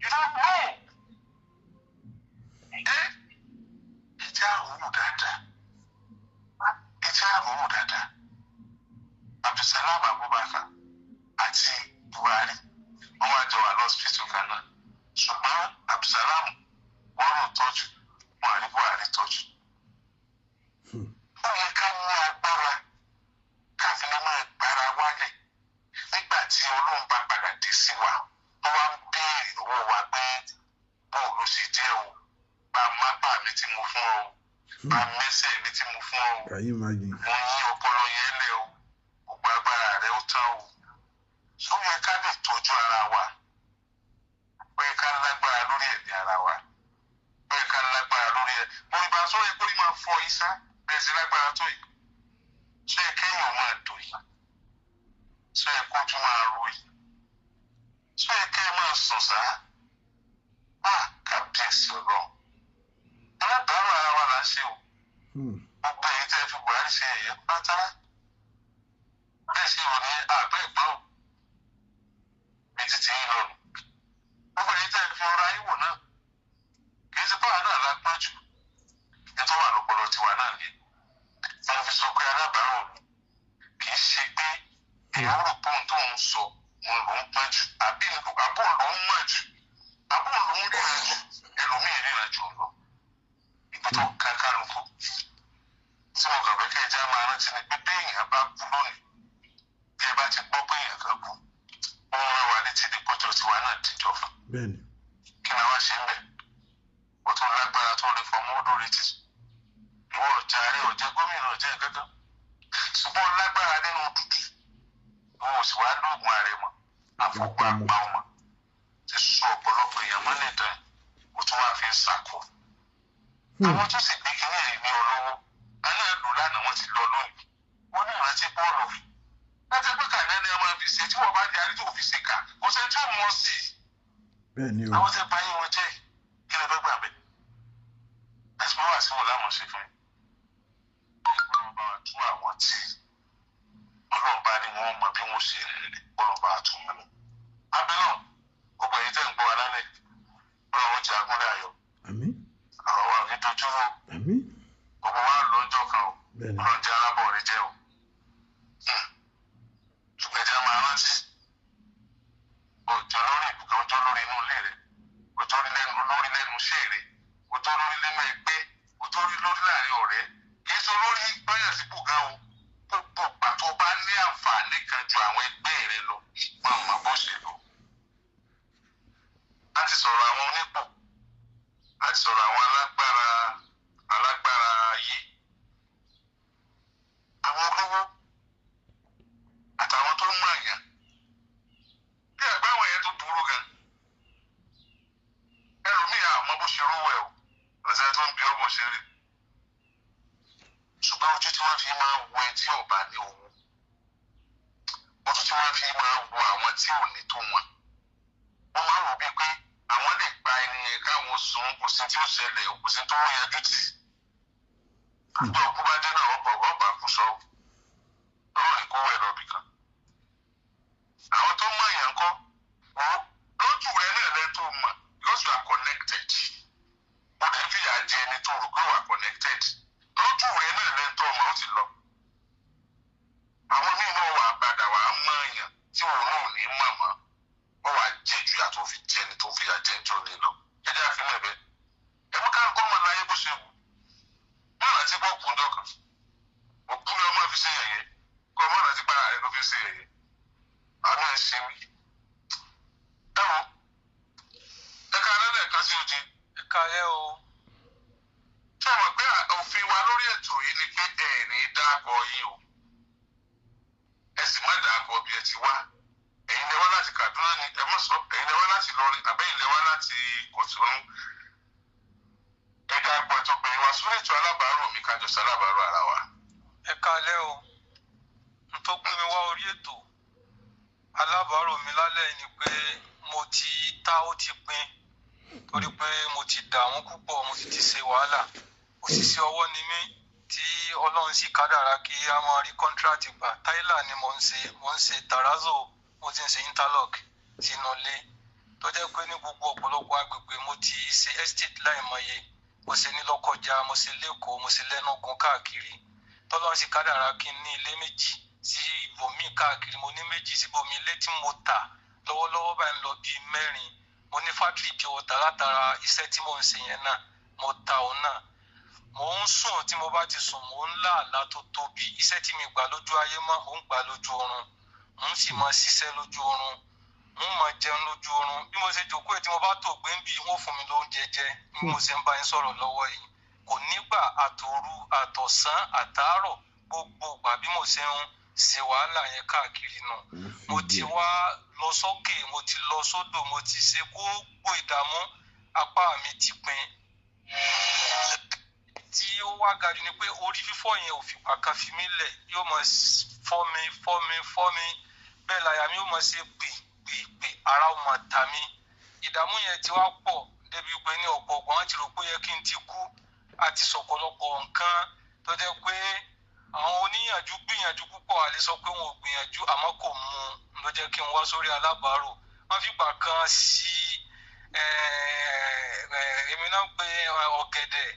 you don't know. ẹ jẹ́ àrùn dáadáa. ẹ jẹ́ àrùn dáadáa. Abdulsalam Abubakar àti Buhari wọ́n wá jọ wà lọ́sibítù kan náà ṣùgbọ́n Abdulsalam wọ́n rò tọ́jú wọn àrí Buhari tọ́jú. ó yẹ ká ní agbára káfí lè máa gbára wálẹ̀ nígbà tí Ọlọ́run bá padà dé sí wa wọ́n wá ń béèrè owó wa pé bóun ló ṣe jẹ́ o bá a má bà mí tí mo fún ọ bá a mẹ́sẹ̀ mi tí mo fún ọ mo yí ọpọlọ yẹn lẹ̀ o gbogbo agbára rẹ̀ ó tán o. ó yẹ ká lè tọ́jú ara wa ó yẹ ká lágbára lórí ẹ̀mí ara wa ó yẹ ká lágbára lórí ẹ̀ mo ìbá sọ yẹ kó ní máa fọ isá bẹ́ẹ̀ sí lágbára tó yìí sọ yẹ kéèyàn máa dò yìí sọ yẹ kó tún máa ro yìí sọ yẹ kẹ́ ẹ máa sùn sá kábíyèsí Ọlọ́run alábàárò ara wa là ń ṣe o gbogbo èyí tẹ́ fi Buhari ṣe ẹ̀yẹ pátá bẹ́ẹ̀ sì rò ní àgbẹ̀ ìgbọ́n bí títí yín lọ́nu. gbogbo èyí tẹ́ fi ọ̀rọ̀ ayé wò náà kì í ṣe báwa náà la gbọ́n jù nítorí wà lọ́pọ̀lọ́ tiwa náà ni. mo fi sọ pé alábàárò mi kì í ṣe pé èèyàn rò pé ohun tó ń sọ òun ló ń pẹ́ jù àbí àbò ló ń mọ̀ jù àbò ló ń ríran jù ẹlòmíì ríran jù lọ. ìpè tó ká kálukú tí mo kàn fẹ́ kẹ́ ẹ já máa rántí ni pé bí èèyàn bá kú lónìí bí ẹ bá ti gbọ́ pé èèyàn kan kú ó ń rán wa létí ní pọ́jọ́ tiwa náà dìjọ́ fún. kí ni wàá ṣe ń bẹ̀? ó tún lágbára tó lè fọmọ́ ó lórí tì. ìwọ ọ̀jà rẹ ọ̀jẹ̀ gómìnà ọ̀jẹ̀ gángan. ṣùgbọ́n lágbára nínú dúdú. ìwọ ò sì wá lóògùn ààrẹ mọ́. àfọ̀gbà pa ọmọ. ti sọ ọ̀pọ̀lọpọ̀ èèyàn mọ́lẹ̀ tán ó tún wá fi ń sàkó. àwọn tó sì gbé kínní ẹ̀ ní olówó alẹ́ lò lánàá wọ́n ti lọ lónìí. wọ́n ní ìrántí bọ́ọ̀lù láti pé kàdé ni ọmọ fi ṣe tí wọ́n bá di àrídò fi ṣe kà kò sẹ́ni tí ó mọ̀ sí i. àwọn tẹ báyìí wọn jẹ́ kí ni bẹ́ẹ̀ gbà bẹ́ẹ̀. ẹ̀sìn wà sí wọn láwọn ṣe fún mi. ọlọ́run bá wa tú àwọn tí ọlọ́run bá ní wọn mọ bí wọ́n ṣe rẹ̀ ọlọ́run bá wa tú wọn. abẹ́ náà gbogbo èyí tẹ́ ń gbọ́ wa lálẹ́ ọlọ́run jẹ́ agúnlẹ̀ ayọ̀. àwọn wa ní dojúrò gbogbo wa lọ́jọ́ kan o ọlọ́run jẹ́ alábọ̀ rẹ jẹ́ o. ṣùgbẹ́jà máa rántí òjò lórí ibùkún òjò lórí inú ilé rẹ̀ òjò lórí lẹ́nu iṣẹ́ rẹ̀ òjò lórí lẹ́nu ẹgbẹ́ òjò lórí láàrin ọ̀rẹ́ kì í sọ lórí gbọ́yàn sípò gan o gbogbo pàtó bá ní àǹfààní kan ju àwọn ẹgbẹ́ rẹ̀ lọ máa mọ bó ṣe lọ. láti sọ̀rọ̀ àwọn onípò láti sọ̀rọ̀ àwọn alágbára ayé àwọn olówó àtàwọn tó ń mọ èèyàn bí àgbà àwọn yẹn tó burú gan ẹlòmíì àmọ́ bó ṣe rówó ẹ o lọsẹ tó ń bí ọ bó ṣe rí ṣùgbọ́n ojú tí wọ́n fi máa wo ẹ tí ọba ní owó ojú tí wọ́n fi máa wo àwọn tí ò ní tó wọn wọ́n máa wò bíi pé àwọn lè gba ẹni yẹn káwọn sùn kò sí tí ó ṣẹlẹ̀ kò sí tó yanjú tì àjọ òkú bá dé náà ọba kù sọ lọ́rùn ìkówó ẹ̀ lọ́bì kan. àwọn tó mọ̀ yẹn kọ́ lójú rẹ náà lẹ́ tó mọ̀ because you are connected. mo lè fi àjẹ ẹni tó rò pé you are connected. lójú rẹ náà lẹ́ tó mọ̀ ó ti lọ. àwọn míì náà wà padà wà á mọ̀ yẹn tí òun náà ò ní mọ̀ mọ́. wọ́n wà jẹ́ ju yàtọ̀ fi jẹ́ ẹni tó fi àjẹ́ ń jò ní lọ. ẹ jẹ́ àfihàn bẹ́ẹ̀. ẹ mú ká ń kọ́ ọmọ láyé bó ṣe wù. mọ́nà tí bọ́ kún dọ́kan òkú ni ọmọ fi ṣe yẹ̀yẹ́ kọ́ mọ́nà tí para rẹ̀ ló fi ṣe yẹ̀yẹ́ àánú ẹ̀ ṣe mí. ẹ wo ẹ̀ka alẹ́ kan sí odi. ẹ̀ka alẹ́ o. ṣé o mọ̀ pé òfin wa lórí ètò yìí ni pé ẹ̀ ní dáàkọ̀ yìí o ẹ sì má dáàkọ̀ bí ẹ ti wá ẹ̀yin lẹ wá láti Kaduna ni ẹ mọ̀ sọ ẹ̀yin lẹ wá láti Ìlọrin àbẹ́yìn lẹ wá láti Kòtònú ẹ̀ka àgbọ̀ tó pè wá sórí ètò alábàárò mi kájọ sí alábàárò ara wa. ẹ káalẹ́ o n tó gbé mi wá orí ètò alábàárò mi lálẹ́ ni pé mo ti ta ó ti pin torí pé mo ti dààmú púpọ̀ mo sì ti ṣe wàhálà òṣìṣẹ́ ọwọ́ ni mí tí Ọlọ́run sì kádàrá kí a máa rí kọ́ńtíráàtì gbà táìlà ni mo ń ṣe tàrázò mo ti ń ṣe interlock sínú ilé tó jẹ́ pé ní gbogbo ọ̀pọ̀lọpọ̀ agbègbè mo ti ṣe estate láìmọye mo ṣe ní Lọ́kọjà mo ṣe lẹ́kọ̀ọ́ mo ṣe lẹ́nugun káàkiri tọ́lọ́run sì kádàrá kí n ní ilé méjì sí ibòmíì káàkiri mo ní méjì síbòmíì ilé tí mo tà lọ́wọ́lọ́wọ́ báyìí ń lọ bíi 4 mo ní fátìrì pure water látara iṣẹ́ tí mo ń ṣe yẹn náà mo ta òun náà mo ń sùn tí mo bá ti sùn mo ń lá àlá tó tóbi iṣẹ́ tí mi gbà lójú ayé mọ́ mo ń gbà lójú oorun mo ń sì máa ṣiṣẹ́ lójú oorun mo máa jẹun lójú oorun bí mo ṣe jókòó tí mo bá tó gbé ń bì wọ́n fún mi lóúnjẹ jẹ bí mo ṣe ń bá yín sọ̀rọ̀ lọ́wọ́ yìí kò nígbà àtòru àtọ̀sán àtàárọ̀ gbogbo ìgbà bí mo ṣe ń ṣe wàhálà yẹn káàkiri náà mo ti wá lọ sókè mo ti lọ sódò mo ti ṣe gbogbo ìdààmú apá mi ti pin tí ó wá ga jù ni pé orí fífọ́ yẹn ò fìgbà kan fi mí lẹ̀ yóò máa fọ́ mi bẹ́ẹ̀ láyà mi yóò máa ṣe pè ara ó máa ta mí ìdààmú yẹn ti wá pọ̀ débi pé ní ọ̀pọ̀ ọgbọ̀n àti rò pé yẹ kí n ti kú àti sọ̀pọ̀lọpọ̀ nǹkan tó jẹ́ pé àwọn oníyànjú gbìyànjú púpọ̀ àlè sọ pé wọn ò gbìyànjú àmọ́ kò mú un ló jẹ́ kí n wá sórí alábàárò wọ́n fìgbà kan sí èmi náà pé ọ̀gẹ̀dẹ̀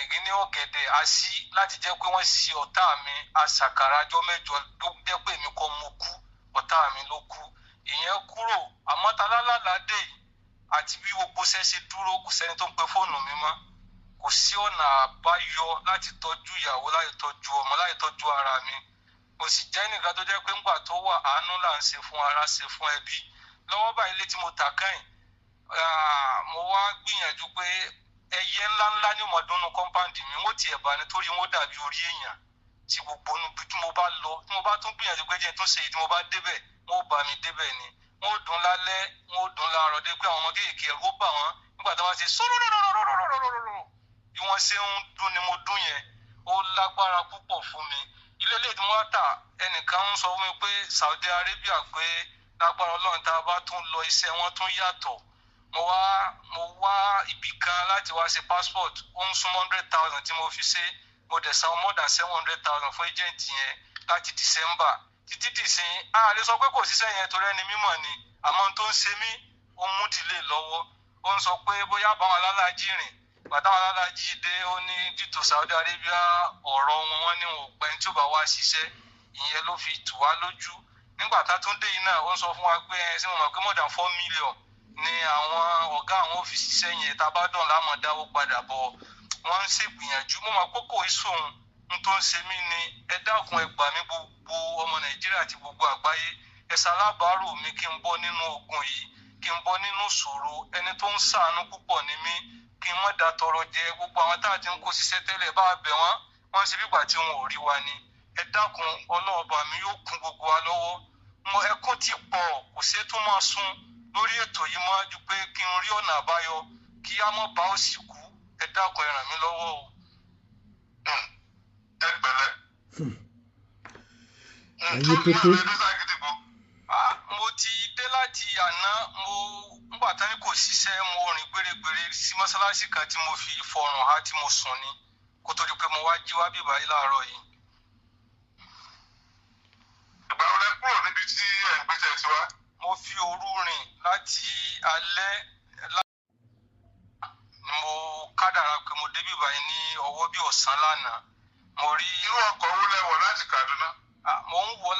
ìgínní ọ̀gẹ̀dẹ̀ àṣì láti jẹ́ pé wọ́n ṣì ọ̀tá mi àṣàkàrà ọjọ́ mẹ́jọ ló jẹ́ pé èmi kọ́ mo kú ọ̀tá mi ló kú ìyẹn kúrò àmọ́ ta lálàládé àti bí gbogbo ṣẹ́ṣe dúró kò sẹ́ni tó ń pe fóònù mi mọ́ kò sí ọ̀nà àbáyọ láti tọ́jú ìyàwó láti tọ́jú ọmọ láti tọ́jú ara mi mo sì jẹ́ nìkan tó jẹ́ pé ńgbà tó wà àánú là ń ṣe fún ara ṣe fún ẹbí lọ́wọ́ báyìí ilé tí mo tà káyìn mo wá gbìyànjú pé ẹyẹ ńláńlá ní ọmọdúnnú kọ́ńpáǹdì mi wọ́n ti ẹ̀bà nítorí wọ́n dàbí orí èèyàn tí gbogbo níbi tí mo bá lọ tí mo bá tún gbìyànjú pé jẹ́ tó ṣe èyí tí mo bá débẹ̀ wọ́n bá mi débẹ̀ ni wọ́n dùn lálẹ́ wọ́n dùn láàárọ̀ dé pé àwọn ọmọ kéèké ẹ̀rú ó bà wọ́n nígbà tí wọ́n ṣe sọ́rọ́rọ́rọ́rọ́rọ́rọ́rọ́rọ́ bí wọ́n ṣe ń dún ni mo dún yẹn ó lágbára púpọ̀ fún mi ilé ilé tí mo wá tà ẹnìkan ń sọ fún mi pé Saudi Arabia pé lágbára Ọlọ́run tá a bá tún lọ iṣẹ́ wọn tún yàtọ̀ mo wá ibì kan láti wá ṣe passport ó ń sún 100,000 tí mo fi ṣe mo dẹ̀ san more than 700,000 fún agent yẹn láti December títí dìsín ààrẹ sọ pé kò ṣiṣẹ́ yẹn torí ẹni mímọ̀ ni àmọ́ tó ń ṣe mí ó mú delay lọ́wọ́ ó ń sọ pé bóyá báwọn alálàájì rìn bàtàwọn alálàájì dé ó ní dìtò Saudi Arabia ọ̀rọ̀ wọn ní wọn ò pẹ́ tí ó bá wá ṣiṣẹ́ ìyẹn ló fi tù wá lójú nígbà tá tún dé yìí náà ó ń sọ fún wa pé ẹ ṣé mo mọ̀ pé more than 4 million ni àwọn ọ̀gá àwọn ọ́fíìsì sẹ́yìn tá a bá dùn láàmú dáwó padà bọ̀ wọ́n ń ṣègbìyànjú mo mọ̀ kókó ìṣòhun ń tó ń ṣe mí ni ẹ dákun ẹ gbà mí gbogbo ọmọ Nàìjíríà àti gbogbo àgbáyé ẹ ṣalábàárò mi kí n bọ́ nínú ogun yìí kí n bọ́ nínú ìṣòro ẹni tó ń ṣàánú púpọ̀ ní mí kí n má da tọrọ jẹ gbogbo àwọn tá a ti ń kó ṣiṣẹ́ tẹ́lẹ̀ bá bẹ̀ wọ́n ṣe bígbà tí wọn ò rí wa ni ẹ dákun ọlọ́ọ̀bà mi yóò kún gbogbo wa lọ́wọ́ mo ẹkún ti pọ̀ kò ṣe tó máa sún lórí ètò yìí mọ́ ju pé kí n rí ọ̀nà àbáyọ kí á mọ̀ bá òsì kú ẹ dákun ẹ ràn mí lọ́wọ́ o. ẹ pẹ̀lẹ́. ẹyin pépé. mo ti dé láti àná ngbà tán kò ṣiṣẹ́ mo rìn gbèrègbèrè sí mọ́ṣáláṣí kan tí mo fi fọrùn há tí mo sùn ní kó tó di pé mo wá jí wá bíbá yìí láàárọ̀ yìí. ìgbà wo lẹ kúrò níbi tí ẹ̀ ń gbé tẹ̀ sí wa. mo fi òru rìn láti alẹ́ ni mo kádàrá pé mo débí báyìí ní ọwọ́ bí ọ̀sán lánàá mo rí. irú ọkọ̀ wo lẹ wọ̀ láti Kaduna. mo ń wọ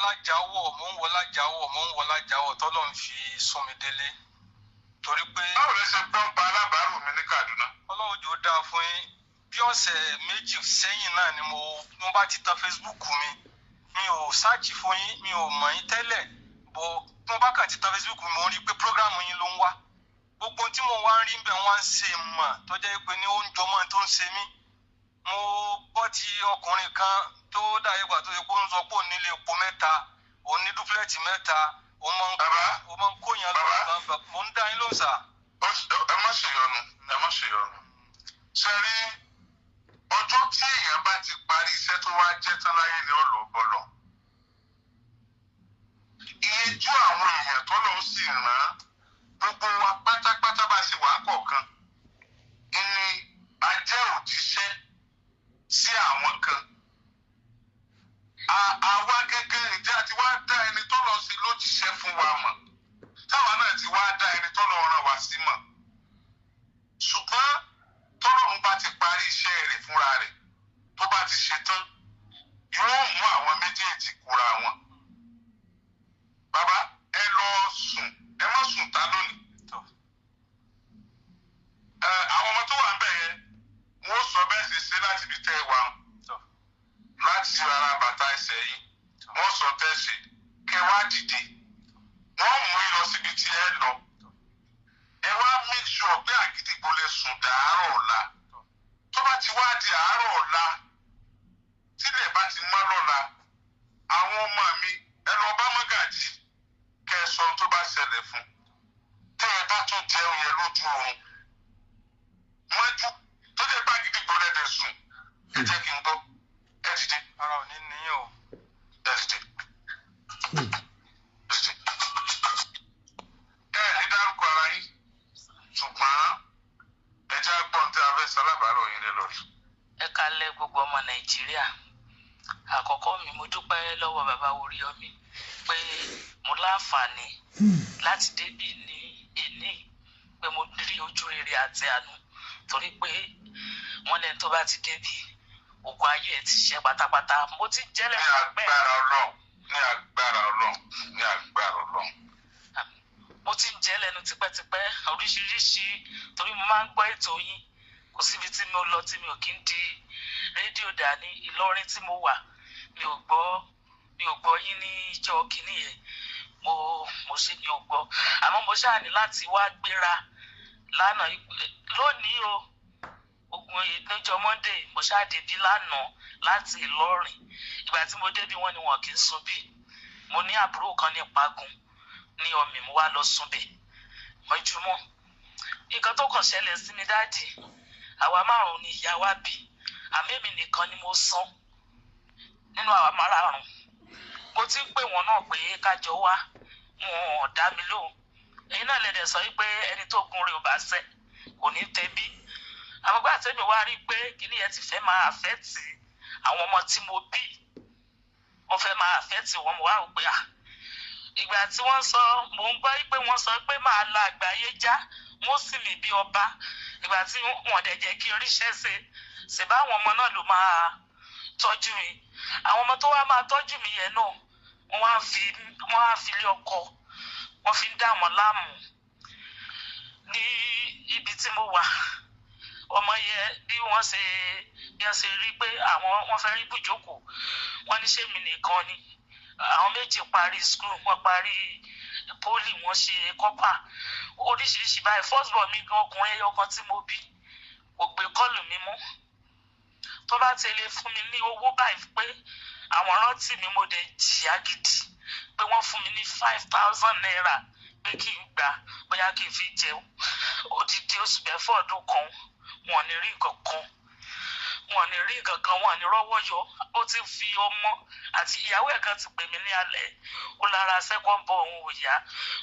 lájàwọ̀ tọ́lọ́ ń fi sún mi délé torí pé. báwo lẹ ṣe gbọ́ pa alábàárù mi ní Kaduna. Ọlọ́run jò dáa fún yín bí ọ̀sẹ̀ méjì sẹ́yìn náà ni mo bá ti tan Facebook mi ò sáàchì fún yín, mi ò mọ̀ yín tẹ́lẹ̀, bọ̀ mo bá kàn ti tan Facebook mo rí pé program yín ló ń wá. Gbogbo tí mo wá ń rí bẹ́ẹ̀ wọ́n ń ṣe mọ̀ tó jẹ́ pé ní ó ń jọmọ́ tó ń ṣe mí. Mo gbọ́ ti ọkùnrin kan tó dàbí ìgbà tó yẹ kó ń sọ pé òun nílé epo 3, òun ní dúpúlẹ̀tì 3, òun máa ń kóyàn lọ́wọ́. Mo ń dá yín lóhùn sà. Ẹ má ṣèyọnu. Ṣé rí ọjọ́ tí èèyàn bá ti parí iṣẹ́ tó wá jẹ́ tán láyé ni ó lọ bọ́lọ̀. Iyejú àwọn èèyàn tó lọ sì rán gbogbo wa pátápátá bá ṣe wà kọ̀ọ̀kan ni a jẹ́ òjíṣẹ́ sí àwọn kan. Àwa gẹ́gẹ́ ìjà ti wá dá ẹni tó lọ sí lójíṣẹ́ fún wa mọ̀. Táwa náà ti wá dá ẹni tó lọ rán wa sí mọ̀. Ṣùgbọ́n tọ́lọ́run bá ti parí iṣẹ́ rẹ̀ fúnra rẹ̀ tó bá ti ṣe tán yóò mú àwọn méjèèjì kúra wọn. Bàbá ẹ lọ sùn, ẹ má sùn ta lónìí. Àwọn ọmọ tó wà ń bẹ̀ yẹn wọ́n sọ bẹ́ẹ̀ ṣe ṣe láti ibi tẹ́ ẹ wà láti ara bàtà ẹsẹ̀ yìí wọ́n sọ tẹ́ ṣe kẹ́ wá dìde wọ́n mú yín lọ síbi tí ẹ lọ. Ẹ wá make sure pé àgídìgbò lè sùn dàárọ̀ ọ̀la. Tó bá ti wá di àárọ̀ ọ̀la tílẹ̀ bá ti mọ́ lọ́la àwọn ọmọ mi ẹ lọ bá mọ́gàjì kẹ́ ẹ sọ tó bá ṣẹlẹ̀ fún. Tẹ́ ẹ bá tún jẹun yẹn lójú oorun mọ́jú tó jẹ́ pé àgídìgbò lẹ́dẹ̀ sùn ẹ jẹ́ kí n gbọ́ ẹ dìde. Ara ò ní níyàn o. Ẹ dìde. Ẹ ní dárúkọ ara yín ṣùgbọ́n ẹ jẹ́ gbọ́n tí a fẹ́ sálábàárọ̀ yín lé lórí. Ẹ kálẹ́ gbogbo ọmọ Nàìjíríà. Àkọ́kọ́ mi mo dúpẹ́ lọ́wọ́ bàbá Oríyọmí pé mo láǹfààní láti débì ní èní pé mo rí ojú rere àti àánú torí pé wọ́n lẹ́ni tó bá ti débì ògùn ayé ẹ̀ ti ṣe pátápátá. Mo ti jẹ́lẹ̀ pẹ́. Ní agbára Ọlọ́run. Mo ti ń jẹ́ lẹ́nu tipẹ́tipẹ́ oríṣiríṣi torí mo máa ń gbọ́ ètò yín. Kò síbi tí mo lọ tí mi ò kí ń di rédíò dání. Ìlọrin tí mo wà mi ò gbọ́ yín ní ìjọ kìíní yẹn. Mo ṣe mi ò gbọ́. Àmọ́ mo ṣáà ní láti wá gbéra lánàá lónìí o. Ogun ìdójọ́ Monday mo ṣáà débí lánàá láti Ìlọrin. Ìgbà tí mo débí wọ́n ní wọn kì í sùn bí. Mo ní àbúrò kan ní Ìpagùn ní ọmọ mi wá lọ sùn bẹ̀ mọ́júmọ́. Nǹkan tó kàn ṣẹlẹ̀ sí mi dáàdì àwa 5 ni ìyá wa bí àmì èmi nìkan ni mo san nínú àwa 5. Mo ti ń pè wọ́n náà pé kájọ wá wọn ò dá mi lóhùn. Ẹ̀yin náà lẹ́dẹ̀ sọ wípé ẹni tó gun rẹ̀ ò bá ṣẹ́ kò ní tẹ̀bí. Àwọn gbà tẹ́mi wá rí pé kíní yẹn ti fẹ́ máa àfẹ́tì àwọn ọmọ tí mo bí. Wọ́n fẹ́ máa àfẹ́tì wọn mo wá rò pé ìgbà tí wọ́n sọ mò ń gbọ́ pé wọ́n sọ pé máa la àgbáyé já wọ́n sì mí bí ọba. Ìgbà tí wọ́n dẹ̀ jẹ́ kí oríṣẹ́ ṣe bá àwọn ọmọ náà ló máa tọ́jú mi. Àwọn ọmọ tó wá máa tọ́jú mi yẹn náà wọ́n á fi lé ọkọ wọ́n fi ń dá wọn láàmú ní ibi tí mo wà. Ọmọ yẹn bí wọ́n ṣe rí pé wọ́n fẹ́ rí bùjókòó wọ́n ní ṣé mi nìkan ni. Àwọn méjì parí school wọ́n parí poli wọ́n ṣe kọ́pà oríṣiríṣi báyìí. First born mi gan ọkùnrin ẹyọ kan tí mo bí kò gbé kọ́ọ̀lù mi mú. Tó bá tẹ̀lé fún mi ní owó báyìí pé àwọn rántí mi mo dẹ̀ jìyà gidi pé wọ́n fún mi ní 5,000 naira pé kí n gbà bóyá kí n fi jẹun. Odidi oṣù mẹ́fà ọdún kan wọn ò ní rí nǹkan kan wọn ò ní rọ́wọ́ yọ. Ó ti fi ọmọ àti ìyàwó ẹ̀ kan ti pè mí ní alẹ́ ó lára second born òun ò yá.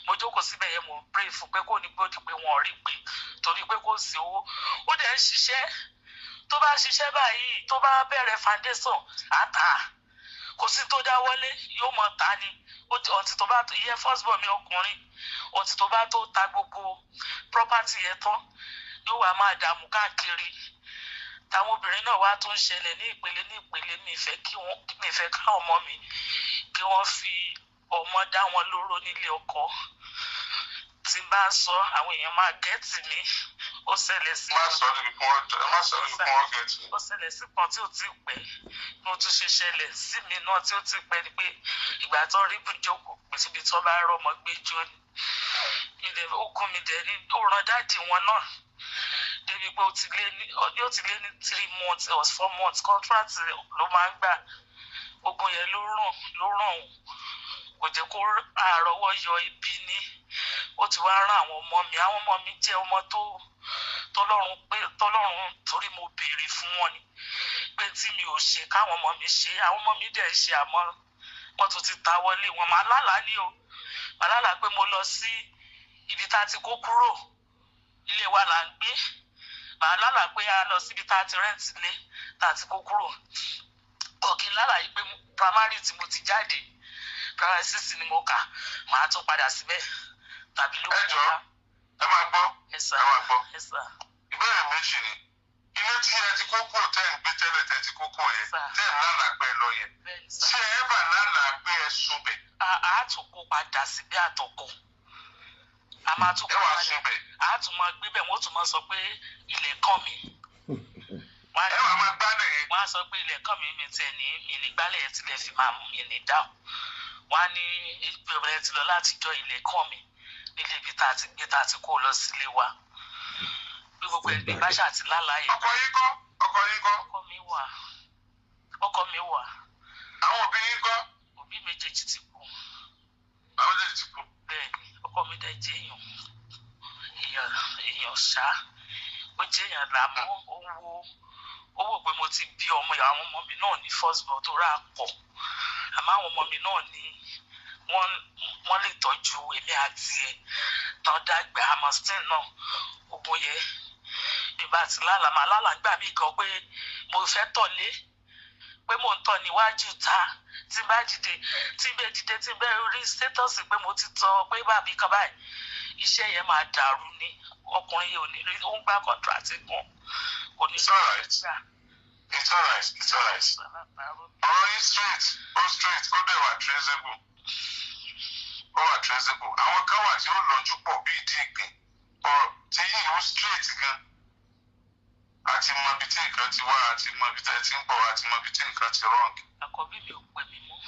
Mo jókòó síbẹ̀ yẹn mo ń pray fún pé kò ní gbòdì pé wọn ò rí pé torí pé kò sí owó. Ó dẹ̀ ń ṣiṣẹ́ tó bá ṣiṣẹ́ báyìí tó bá bẹ̀rẹ̀ foundation àtà kò sí tó dáwọ́lé yóò mọ̀ ta ni. Ọtí tó bá iye first born mi ọkùnrin ọtí tó bá tó ta gbogbo property yẹn tán yóò wá máa dààmú káàkiri. Táwọn obìnrin náà wá tún ṣẹlẹ̀ ní ìpele mi ìfẹ́ ká ọmọ mi kí wọ́n fi ọmọ dá wọn lóró nílé ọkọ. Tí n bá sọ àwọn èèyàn máa gẹ́tì mi ó ṣẹlẹ̀ sí má sọ níbi kí wọ́n gẹ̀ẹ́tì. ó ṣẹlẹ̀ sí kan tí ò tí pẹ́ mo tún ṣe ṣẹlẹ̀ sí mi náà tí ó ti pẹ́ ni pé ìgbà tó rí bùjókòó pé síbi tó bá rọmọ gbé jó ni ilẹ̀ ogun mi dẹ̀ ní ó ran dáàdì wọn náà débi pé ó ti lé ní 3 months or 4 months contract ló máa ń gbà ogun yẹn ló ràn òun kò jẹ́ kó àrọ́wọ́ yọ ibi ní ó ti wá rán àwọn ọmọ mi jẹ́ ọmọ tọ́lọ́run torí mo béèrè fún wọn ni pé tí mi ò ṣe káwọn ọmọ mi ṣe àwọn ọmọ mi dẹ̀ ṣe àmọ́ wọ́n tún ti ta wọlé wọn màá lálàá ní o màá lálàá pé mo lọ sí ibi tá a ti kó kúrò ilé wa là ń gbé màá lálàá pé a lọ síbi tá a ti rẹ́ǹtì lé tá a ti kó kúrò ọ̀gìn lálàá yìí pé primary tí mo ti jáde primary 6 ni mo kà màá tún padà síbẹ̀ tàbí ló kọ́ wa. ẹ máa gbọ́ Yes sir. ìbéèrè méjì ni ilé tí ẹ ti kókó tẹ́ ń gbé tẹ́lẹ̀ tẹ́ ti kókó yẹn tẹ́ ń lálàá pé ẹ lọ yẹn ṣé ẹ bá lálàá pé ẹ sùn bẹ̀. a tún kó padà síbí àtọkọ a máa tún kó padà a tún máa gbé bẹ́ẹ̀ wọ́n tún máa sọ pé ilẹ̀ kàn mí. ẹ wàá máa gbálẹ̀ yẹn. wọ́n á sọ pé ilẹ̀ kàn mí mi tẹ̀ ní ìnigbálẹ̀ yẹn tilẹ̀ fi máa mú mi ní dáhùn wọ́n á ní ìgbẹ̀rẹ̀ ti lọ látijọ́ ilẹ̀ kàn mí nílé ibi tá a ti gbé tá a ti kó lọ sílé wa bí gbogbo ẹgbẹ́ bá ṣàti lálàyé. ọkọ yín kọ́. ọkọ mi wà. àwọn òbí yín kọ́. òbí méjèèjì ti kú. àwọn méjèèjì ti kú. bẹ́ẹ̀ni ọkọ mi dẹ̀ jẹ́ èèyàn ṣá ó jẹ́ èèyàn làmọ́ ó wò pé mo ti bí ọmọ àwọn ọmọ mi náà ní first born tó rà pọ̀ àmọ́ àwọn ọmọ mi náà ní wọ́n lè tọ́jú èmi àti ẹ̀ tán dàgbà àmọ́ still náà ogun yẹ ìbá ti lálàá gbà mí gan pé mo fẹ́ tọ̀lé pé mò ń tọ̀ níwájú ta tí bá dìde tí bẹ́ẹ̀ rí status pé mo ti tọ́ pé bàbí kan báyìí iṣẹ́ yẹn máa dàrú ni ọkùnrin yìí ò ní rí ó ń gbà contract kan kò ní It's alright. ọ̀rọ̀ yín straight ó dẹ̀ wà traceable. àwọn kan wà tí ó lọ́jú pọ̀ bíi ìdí ìgbín ọ̀rọ̀ tí yìí ó straight gan àti mọ ibi tí nǹkan ti wá àti mọ ibi tí ẹ ti ń bọ̀ àti mọ ibi tí nǹkan ti wrong. àkọ́bí mi ò pè mí mọ́.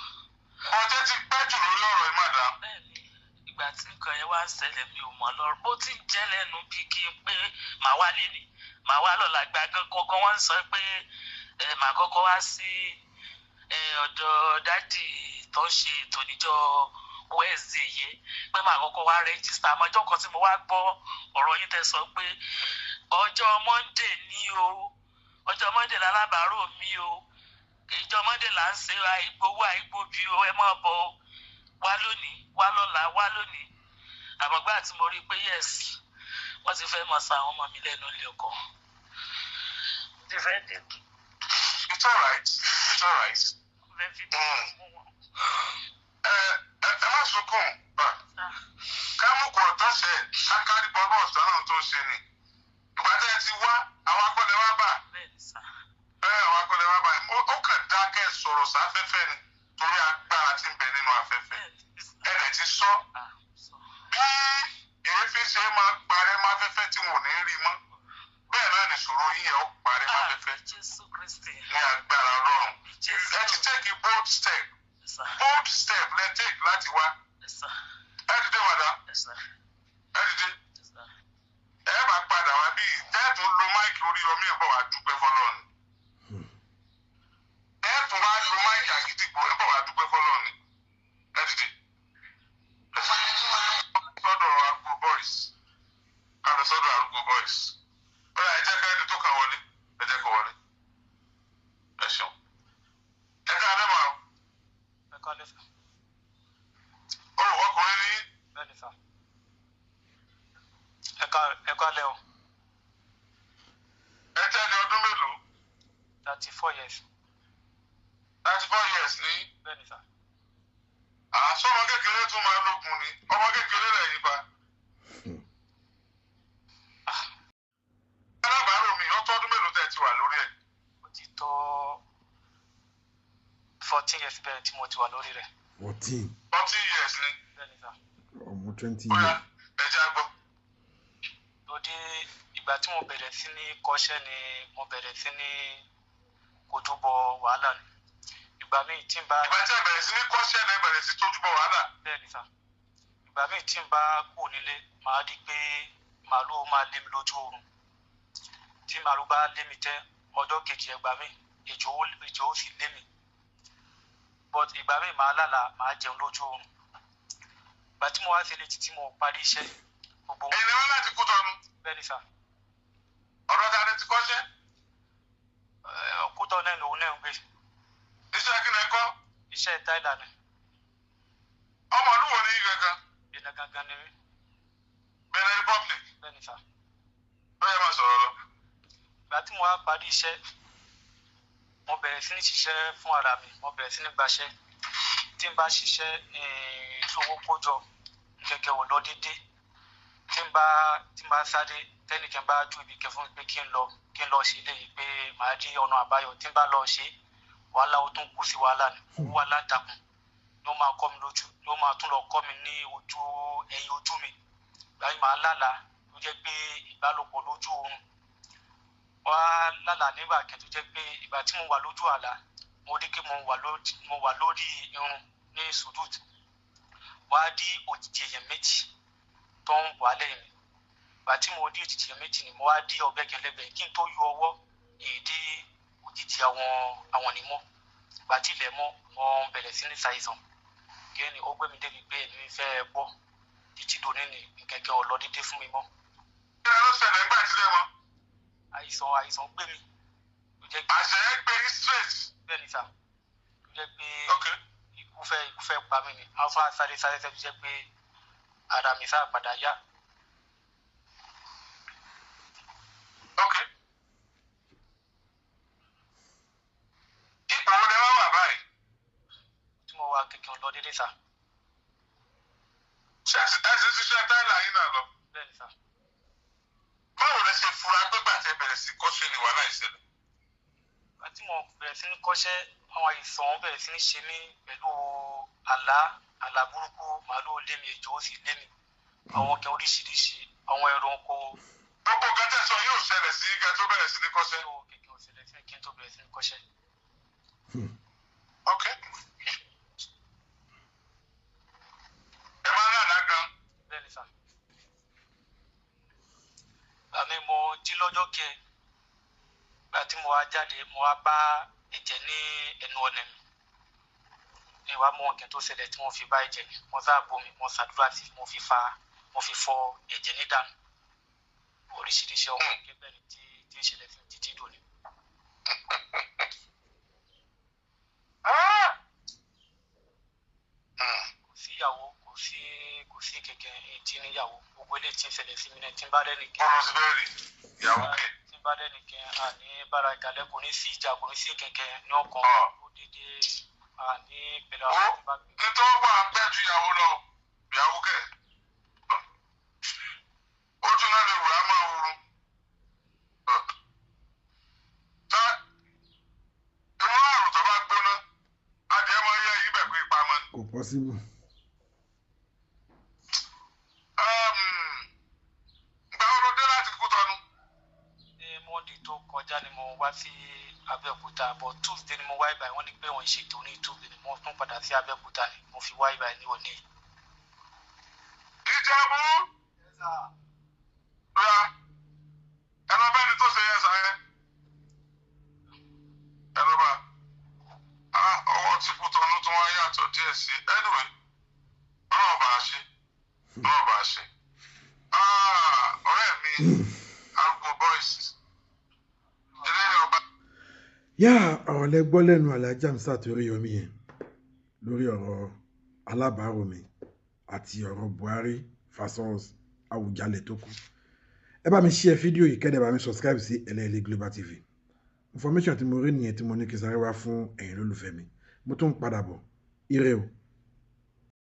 ọjọ́ ti pẹ́ jù lórí ọ̀rọ̀ yìí madam. bẹ́ẹ̀ni ìgbà tí nǹkan yẹn wá ń ṣẹlẹ̀ mi ò mọ̀ lọ́rọ̀ bó ti ń jẹ́ lẹ́nu bí kí n pé màá wá lé ní màá wá lọ́la gbàgán kọ̀ọ̀kan wọ́n ń sọ pé màá kọ́kọ́ wá sí ọ̀dọ̀ dádì tó ń ṣe ètò níjọ́ Wednesday yẹn pé màá kọ́kọ́ wá rẹ́gísítà àmọ́ ọjọ́ kan tí mo wá gbọ́ ọ̀rọ̀ yín tẹ́ sọ pé ọjọ́ Monday ní o ọjọ́ Monday lálábàárò mi o ìjọ Monday là ń ṣe àìgbowó àìgbóbi o ẹ máa bọ̀ wá lónìí wá lọ́la wá lónìí àmọ́gbà tí mo rí i pé yes wọ́n ti fẹ́ mọ̀ sa àwọn ọmọ mi lẹ́nu ilé ọkọ. It's alright. ẹ má sunkún ká mú kò tán ṣe kákárí bọ́ọ̀lù ọ̀sán náà tó ṣe ni ìgbà tẹ́ ẹ ti wá àwọn akọ́lẹ̀ wá bà àwọn akọ́lẹ̀ wá bà ó kàn dákẹ́ sọ̀rọ̀ sáfẹ́fẹ́ ni torí agbára tí ń bẹ nínú afẹ́fẹ́ ẹ̀rẹ̀ ti sọ bí èéfín ṣe máa parẹ́ máa fẹ́fẹ́ tí wọn ò ní rí mọ́ bẹ́ẹ̀ náà nìṣòro yíyẹ ó parẹ́ máa fẹ́fẹ́ ní agbára Ọlọ́run ẹ ti take a bold step lẹ take láti wá ẹ dìde wàdà ẹ dìde ẹ bá padà wá bí tẹ́ẹ̀tù lo máìkì orí ọmọ ẹ̀ bọ̀ wá dúpẹ́ fọlọ́ọ̀nù tẹ́ẹ̀tù wá lo máìkì àgídìgbò ẹ̀ bọ̀ wá dúpẹ́ fọlọ́ọ̀nù ẹ dìde sọ́dọ̀ arúgbó boys ká lọ sọ́dọ̀ arúgbó boys bẹ́ẹ̀ ẹ jẹ́ ká ẹni tó kàn wọlé ẹ jẹ́ kó wọlé ẹ ṣeun ẹ ká lẹ́ mọ́ olùwọ́kùnrin ní. bẹ́ẹ̀ni sá ẹ kálẹ́ o. ẹ jẹ́ ní ọdún mélòó. 34 years. 34 years ní. bẹ́ẹ̀ni sá. àsọmọ kékeré tún máa lókun ni ọmọ kékeré lẹ́yìn bá. alábàárò mi ọtọ́ ọdún mélòó tẹ̀ ti wà lórí ẹ̀. ó ti tó 14 years bẹ́ẹ̀ tí mo ti wà lórí rẹ̀. 14 years ni. bẹ́ẹ̀ni sá. ọmọ 20 bóyá years. ẹ jẹ́ àgbọ̀. lóde ìgbà tí mo bẹ̀rẹ̀ sí ní kọ́ṣẹ́ ni mo bẹ̀rẹ̀ sí ní kojú bọ wàhálà ni ìgbà míì tí n bá. ìgbà tí ẹ bẹ̀rẹ̀ sí ní kọ́ṣẹ́ lẹ bẹ̀rẹ̀ sí tójú bọ wàhálà. bẹ́ẹ̀ ni sà ìgbà míì tí n bá kú nílé màá di pé màálù máa lé mi lójú oorun tí màálù bá lé mi tẹ́ ọjọ́ kejì ẹgbàá mi ìjò ó sì lé mi but ìgbà míì màá lálàá màá jẹun lójú oorun ìgbà tí mo wá sí ilé títí mo parí iṣẹ́ gbogbo. ẹ̀yin ni wọ́n láti kú tọ́nu. bẹ́ẹ̀ ni sà. ọ̀dọ̀ ta ni ti kọ́ṣẹ́. kútọ́ náà lòun náà ń gbé. iṣẹ́ kí ni ẹ kọ́. iṣẹ́ táìlà ni. ọmọ ọdún wo ni yín gangan. ìdá gangan ni mí. Benin Republic. bẹ́ẹ̀ ni sà. ó yẹ máa sọ̀rọ̀ lọ. ìgbà tí mo wá parí iṣẹ́ mo bẹ̀rẹ̀ sí ní ṣiṣẹ́ fún ara mi mo bẹ̀rẹ̀ sí ní gbaṣẹ́ tí n bá ṣiṣẹ́ ìlú owó kójọ kẹ̀kẹ́ ò lọ déédéé tí n bá sáré tẹ́nìkan bá ju ibi kẹfún pé kí n lọ ṣe léyìí pé màá rí ọ̀nà àbáyọ tí n bá lọ ṣe wàhálà ó tún kú sí wàhálà ni owó aládàkùn ló máa kọ́ mi lójú ló máa tún lọ kọ́ mi ní ẹ̀yìn ojú mi báyìí màá lálàá ló jẹ́ pé ìbálòpọ̀ lójú oorun wá lálàá nígbà kẹ́tù jẹ́ pé ìgbà tí mo wà lójú àlá mo rí pé mo wà lórí irun ní sùdùt wá rí òjijì èèyàn méjì tó ń wà lẹ́yìn mi ìgbà tí mo rí òjijì èèyàn méjì ni mo wá rí ọ̀bẹ kẹlẹ́gbẹ̀ẹ́ kí n tó yọ ọwọ́ èdè òjijì àwọn ni mọ́ ìgbà tí ilẹ̀ mọ́ mo bẹ̀rẹ̀ sí ní ṣàìsàn kí ni ó gbé mi débi pé èmi fẹ́ bọ́ títí dòní ni kẹ̀kẹ́ ò lọ déédéé fún mi mọ́. kí ló ṣẹlẹ̀ nígbà tí lẹ́ mọ́. àìsàn gbé mi. àṣẹ gbé yín straight. bẹ́ẹ̀ ni sà ló jẹ́ pé ikú fẹ́ pa mí ni alfa sáré tó jẹ́ pé ara mi sáà padà yá. ipò wo lẹ wá wà báyìí. tí mo wà kẹ̀kẹ́ lọ déédéé sà. ẹ sì ṣiṣẹ́ táìlà yín náà lọ. bẹ́ẹ̀ ni sà. báwo lẹ ṣe fura pé gbàtẹ́ bẹ̀rẹ̀ sí kọ́ṣẹ́ ni wàhálà ìṣẹ̀lẹ̀. tí mo bẹ̀rẹ̀ sí ní kọ́ṣẹ́ àwọn àìsàn bẹ̀rẹ̀ sí ní ṣe mí pẹ̀lú àlá burúkú màálù lé mi ejò ó sì lé mi àwọn kẹ oríṣiríṣi àwọn ẹranko. gbogbo nǹkan tẹ̀sán yóò ṣẹlẹ̀ sí kẹ́ tó bẹ̀rẹ̀ sí ní kọ́ṣẹ́. yóò kẹ̀kẹ́ òṣèlè sí kí n tó bẹ̀rẹ̀ sí ní kọ́ṣẹ́. ok. ẹ máa ń rà lágan. bẹ́ẹ̀ ni sà. àmì mo jí lọ́jọ́ kẹ gbà tí mo wá jáde mo wá bá ẹ̀jẹ̀ ní ẹnu ọ̀nà mi ní ìwà mọ nǹkan tó ṣẹlẹ̀ tí wọ́n fi bá ẹ̀jẹ̀ mi mo sá bomi mo ṣàdúrà sí mo fi fọ ẹ̀jẹ̀ ní dànù oríṣiríṣi ọmọ ìgbẹ́ ni tí ń ṣẹlẹ̀ fún títí dòní. kò sí ìyàwó kò sí kẹ̀kẹ́ tí níyàwó gbogbo eléyìí tí ń ṣẹlẹ̀ sí mi náà tí ń bá rẹ́ni kẹ́. ọ̀rọ̀ sí bẹ́ẹ̀ rí ìyàwó kẹ́. tí ń bá rẹ́ni kẹ́ àní bára ìkàlẹ̀ kò ní sí ìjà kò ní sí kẹ̀kẹ́ ní ọkàn ó dédé àní pẹ̀lú àwọn tí bá gbé. nítorí wà á bẹ́ẹ̀ ju ìyàwó lọ ìyàwó kẹ́. ojú náà lè wùrà máa wúru. inú àrùn tó bá gbóná adìẹ máa yẹ ibẹ̀ pé pamọ́ ni. kò pọ́síbù. ìgbà wo ló dé láti Kútọ́nù. ní Monday tó kọjá ni mo wá sí Abẹ́òkúta but Tuesday ni mo wá ibà wọ́n ní pé wọ́n ṣètò ní Tuesday ni mo tún padà sí Abẹ́òkúta ni mo fi wá ibà ní òní. Ìjẹ̀bú. ra ẹ̀rọ bẹ́ẹ̀ ni tó ṣe yẹn sáré. ẹ̀rọ bá ọwọ́ tí Kútọ́nù tún wá yàtọ̀ díẹ̀ sí anyway ọlọ́run bá a ṣe ọ̀rẹ́ mi arúgbó boys ilé ọba. yá ọ̀rọ̀ lẹ gbọ́ lẹ́nu Alhaji Hamzat Oríyọmí yẹn lórí ọ̀rọ̀ alábàárò mi àti ọ̀rọ̀ Buhari versus Awùjalẹ̀ tó kù. ẹ bá mi share fídíò yìí kẹ́dẹ̀ bá mi subscribe sí Ẹlẹ́ẹ̀lẹ́ Global TV. information tí mo rí nìyẹn tí mo ní kí sáré wá fún ẹ̀yin lólùfẹ́ mi mo tún ń padà bọ̀ ire o.